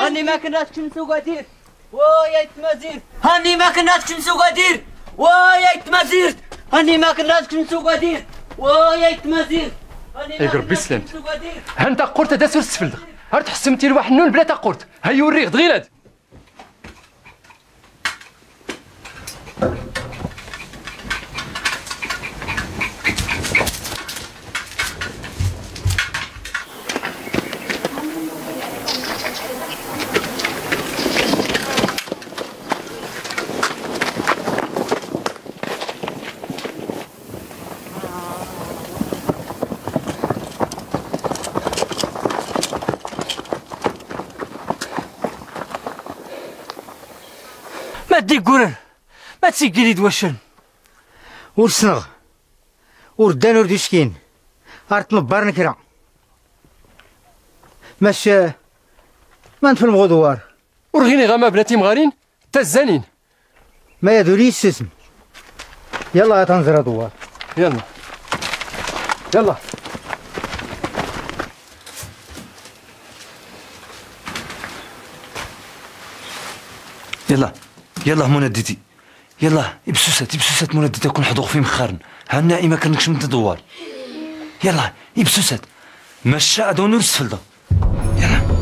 هاني ما كرناتك شمسو قادير ويا التمازير هاني ما كرناتك شمسو قادير ويا التمازير هاني ما كرناتك شمسو قادير ويا التمازير اي ربي سلامت ها انت قرت هذا سور السفل ها تحسمتي لواحد النون بلا تقرت ها يوريك دغيلاد ما تديك قرر ما تسيقلي دوشن ورسنغ وردان وردشكين ارت نبار نكرا ماش ما نفهم غدوار ورغيني غاما بناتي مغارين تا الزانين ما يدولي السسم يلا تنزر دوار يلا يلا يلا يلا مندتي يلا ابسوسات مندتي كون حضوق في مخارن هنا ما كانكش من تدوار يلا ابسوسات مشى ادون السفلده يلا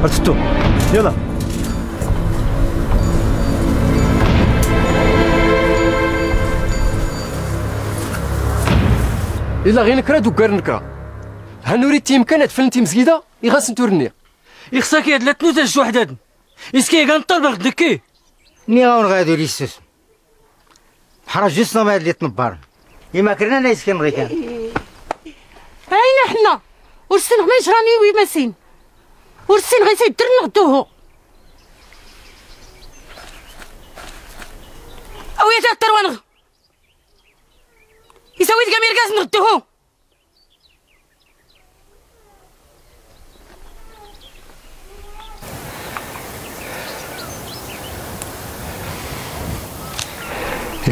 ارتو يلا إلا غير نكرا دوكار نكرا هنوري تيمكن تفلنتي مزكيده يغاس نتورني يخصك يا ثلاث نوتاج وحداد يسكي كنطلب غدكي ني غاون غادو لي السس حرج جسنا ما اللي تنبار يما كرنا لا يسكن غير كان اين حنا ورسين ما يجراني وي ماسين ورسين غيسيدر نغدوه او يتاثر ونغ يسوي كامير كاس نغدوه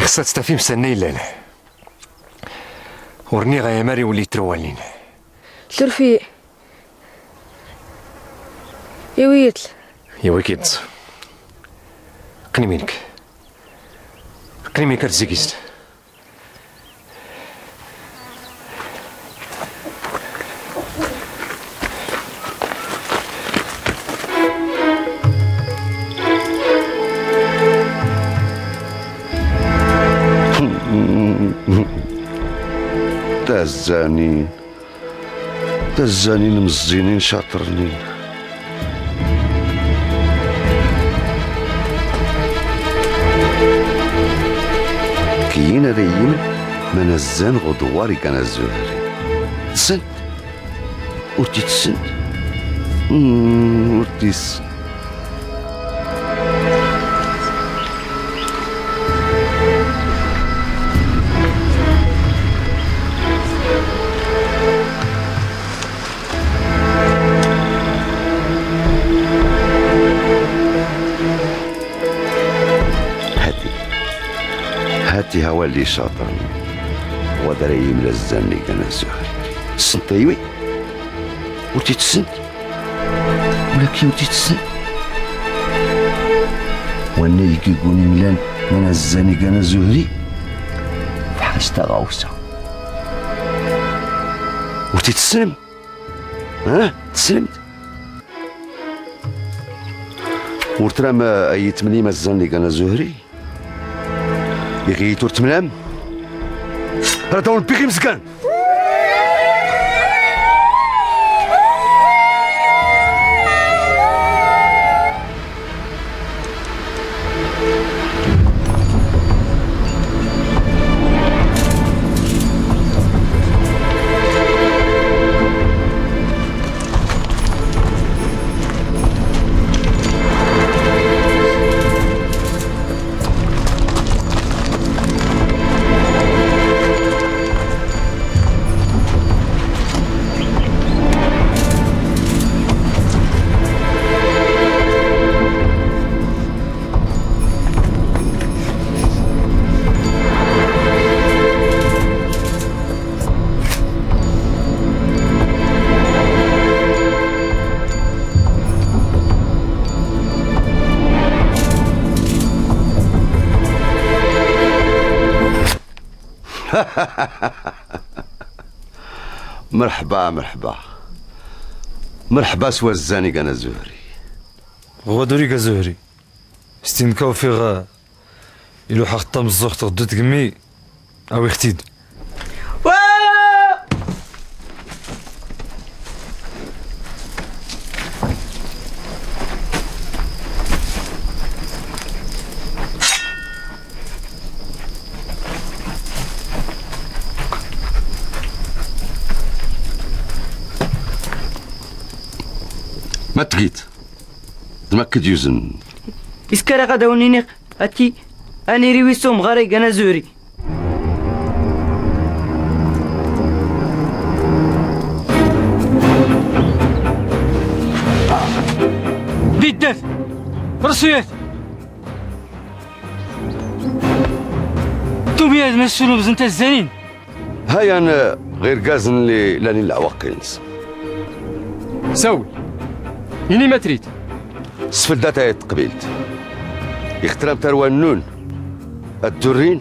خصها تستفي مسني لاله ورني غايا ماري وليت تروالين ترفي يا ويتل يا ويكيد قني منك رزقيست تا الزانين مزينين شاطرنين. كاين ريم من الزان غدواري كان الزهري تسن ورتي تسن ورتي تسن هاتي هوا اللي شاطرني ودري ملزمني كان الزهري تسنت ايوي ورتي تسنت ولكن ورتي تسنت وانا يقولني ملان منزلني كان الزهري فحشت غوصه ورتي تسلم تسلمت ورترا ما ايتمني مزلني كان الزهري يغيتو تمنام راه داون بيغي مسكان مرحبا سوا الزاني كان الزهري غدوري كزهري ستينكاو في غا إلو حقطا مزوخ تغدو تقمي أو يختيد ما تغيت تمكد يوزن إسكارا غدا ونينيق أتي أني ريويسوم غاري أنا زوري بيدات رسويات تومي هاد مسؤول بزنت الزنين هاي أنا غير قازن اللي لاني العواقينس ساوي يني ما تريد سفلدات قبيلت يخترم تروى النون الدرين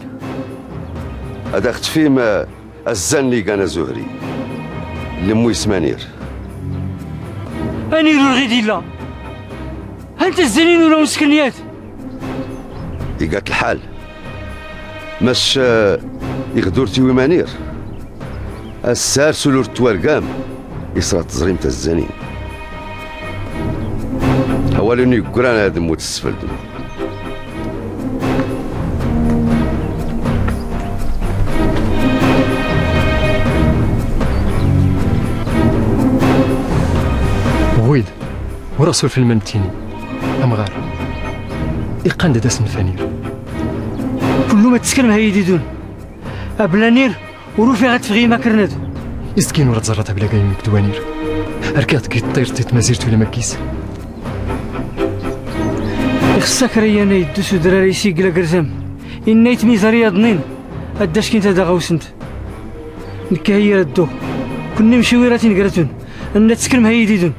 هذا اختفيم الزن اللي كان زهري لمو يسمانير أني روغي ديلا أنت الزنين ولا مسكنيات يقات الحال مش يغدورتي ومانير السار سلور توارقام يصرى تزريمة الزنين هو لأنه يقران هذا موت السفلد ورسول في المنتيني أمغار إقان داس نفانير كل ما تسكن هايدي دون أبلانير وروفي غتفغي ما كرنادو إستكين ورا تزرطها بلا كاين مكدوانير أركات كي طير تيتمازيرت ولا مكيس خصك ريانا يدوسو دراري سيقلا قرزام إنا يتميز رياضنين أداش كنت هدا غوسنت نكا هي ردو كنا مشويراتين قراتون أنا تسكن هايدي دون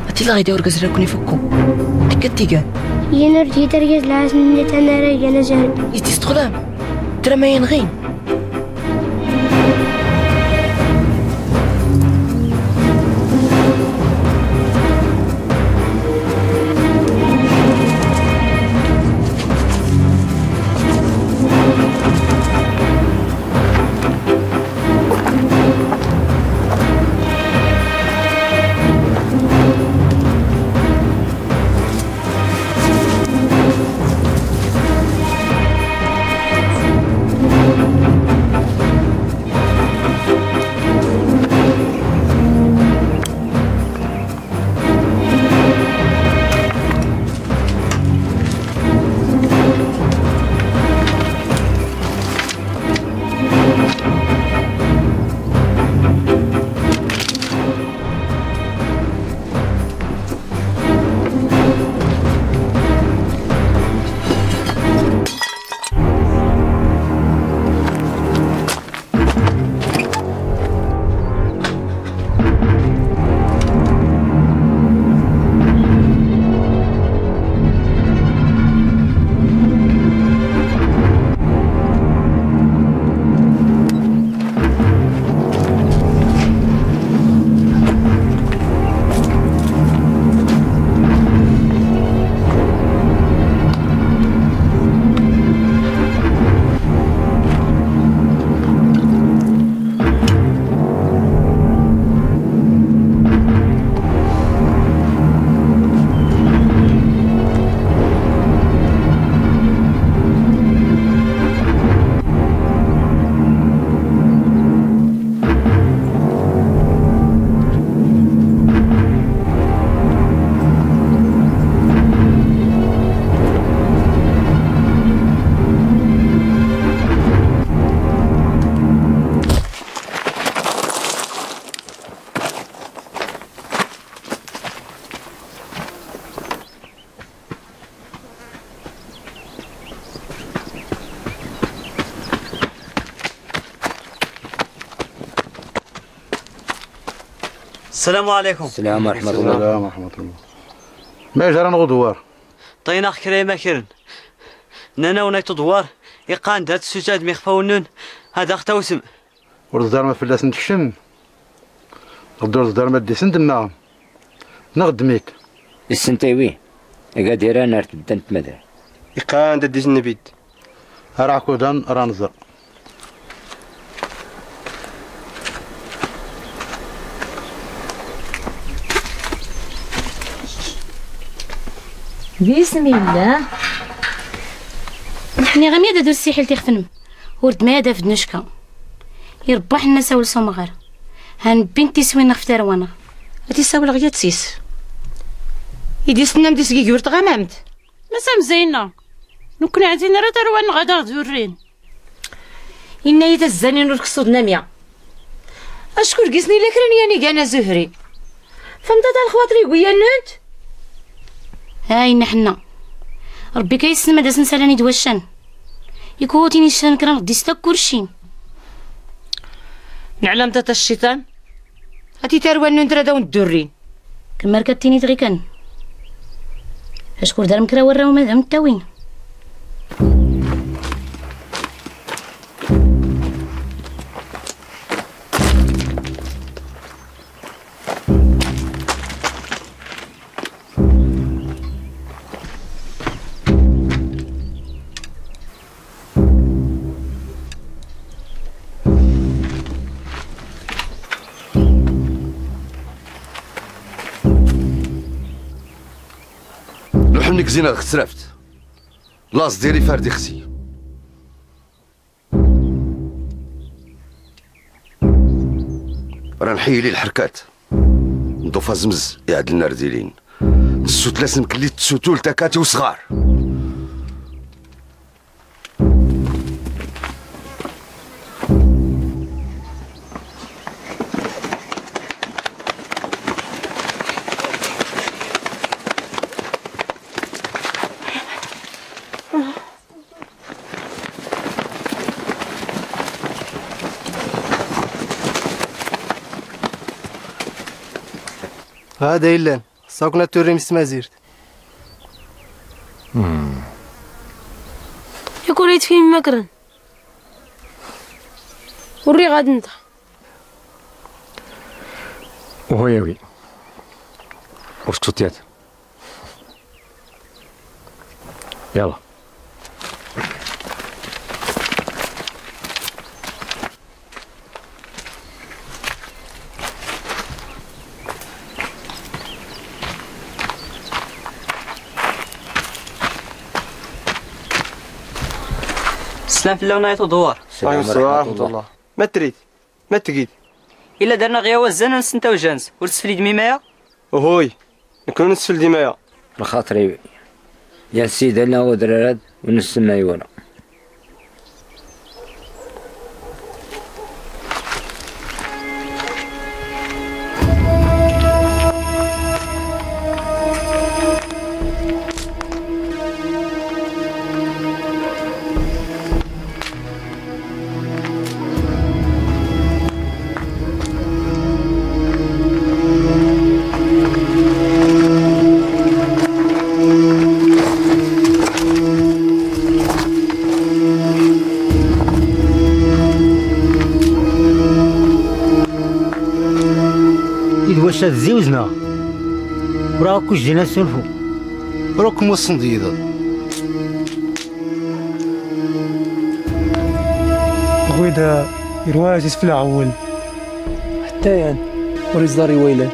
هاتي لا غيدير كاز راكوني فكو تيكا ينر جيت رجز لازم نت انا راجع انا جارب يتستخدم ترى ما ينغين السلام عليكم. السلام ورحمة الله. السلام ورحمة الله. ما جرى نغدوار؟ طيناخ كريمة كرن. نانا ونايت دوار يقان دات السجاد ميخفاونون هذا اختوسم. ورد دار ما فلاس نتشم. غدور دار ما ديسن دما. نغدميك. السنتيوي. قاديرا نار تبدا نتمدر. يقان ديس النبيد. أراكو دان رانزر. بسم الله. نحني غمية دادو السيحل تيخفنم ورد ما يدا في دنشكا يربح الناس اول سوم غير هان بنتي سوين نختار وانا هاتي ساول غيا تسيس يدي سنام دي سكي يورت غمامت مسام زينة نكون عايزين راه تروان غدا غدورين إنا يتزاني نور كسود نامية أشكر قسني لكرن ياني قانا زهري فهمت هذا الخواطري قويا ننت هاي نحنا ربي كيسن مداس نسالاني دواشان يكوتيني الشان كرا غدي ستاك كلشي نعلم تاتا الشيطان هاتي تروان ننترا داون الدورين كما ركبتيني دغي كان اشكر دار مكرا وراو مادام التاوين منك زينة خسرفت لاص ديالي فاردي خسي راه نحيي لي الحركات نضوفها زمز يعدل لنا رزيلين نسوت لازم كلي تسوتو لتكاتي وصغار هذا إلا ساكنا توري مستمازيرت يكون ريت فيه مكرن وري غاد انت وهو ياوي واش كنتيات يلا سلام في الله ونايت دوار. السلام ورحمة الله. ما تريد ما تقيد إلا درنا غيا الزنا نسنتا وجانس ورتسفلي دميمايا وهوي نكون نسفل دمايا الخاطري يا سيدي انا ودرارات ونسمع يولا واش تزوجنا وراكو جينا نسولفو راكم والصنديد غويدا يرواج في العول حتى يعني ورزاري ويلان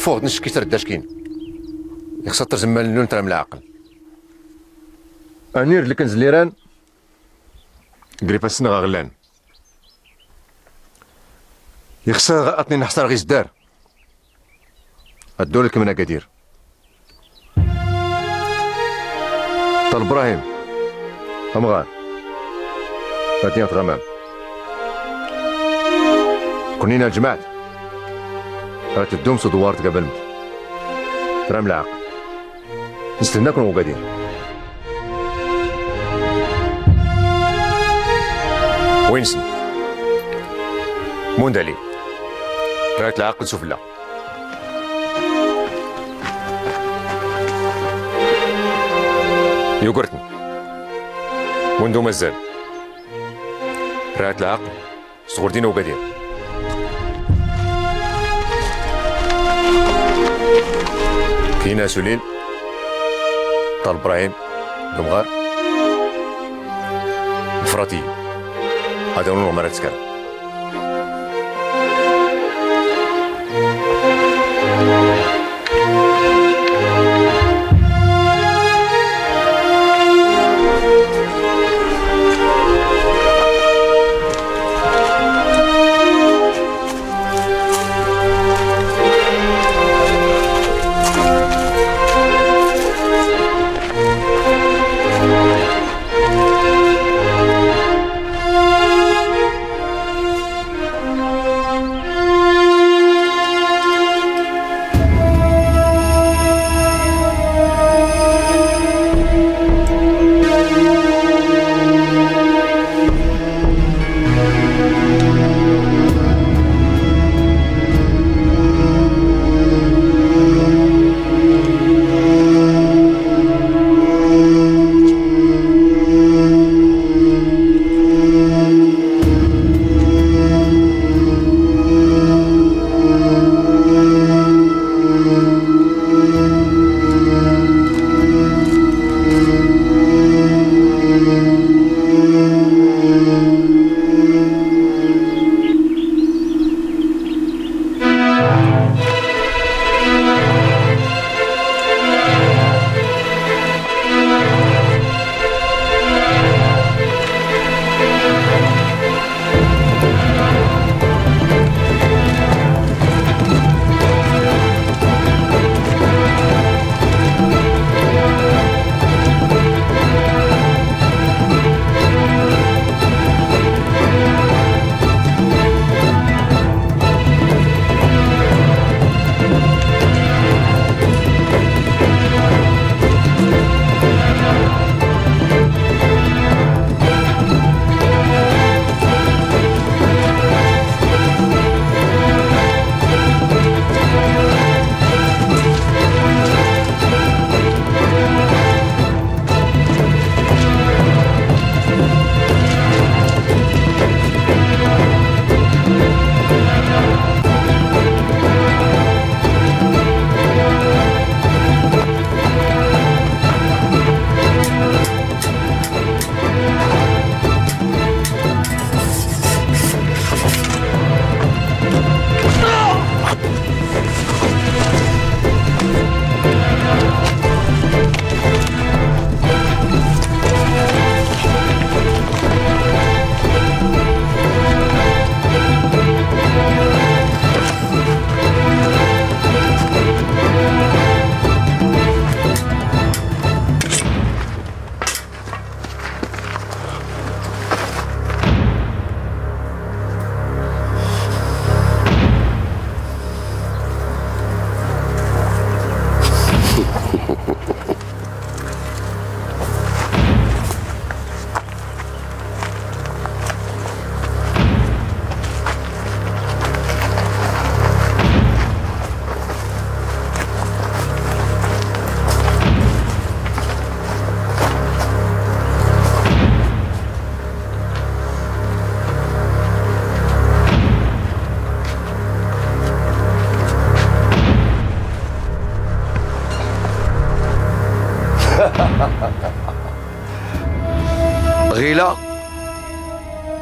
فوق نشكي ترداش كاين يخسر ترجم النون ترى من العقل انير اللي كنز ليران قريب السنة غلان يخسر غطني نحصر غيز دار الدول لك من اكادير طال ابراهيم امغار فاتيان غمام كونينا الجماعه راه تدوم صدوار تقابلت ترى من العقل نستناكم وقادين وينسن موندالي راه العقل سفلى يوغرتني وندو مازال راه العقل صغردين وقادين كاين سليل طال ابراهيم دمغار الفراتي هذا هو مرات سكر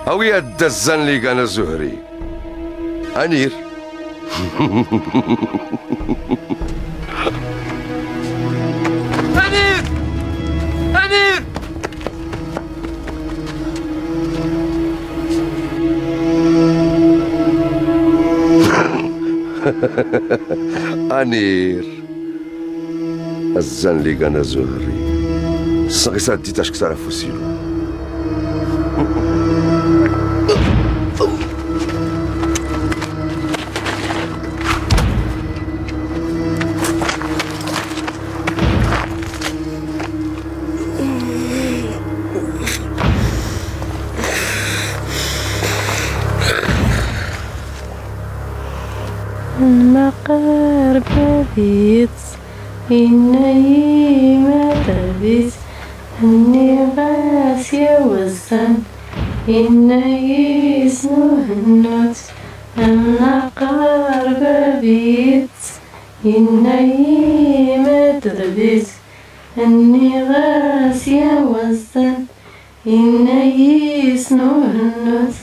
أو يد الزن أنا زهري أنير. أنير أنير أنير الزن لي أنا زهري الصغيصات ديتاش كتار فوسيلو. المقار بيت إني ما تبيت أني غاسية والزن إني اسمه النوت المقار بيت إني ما تبيت أني غاسية والزن إني اسمه النوت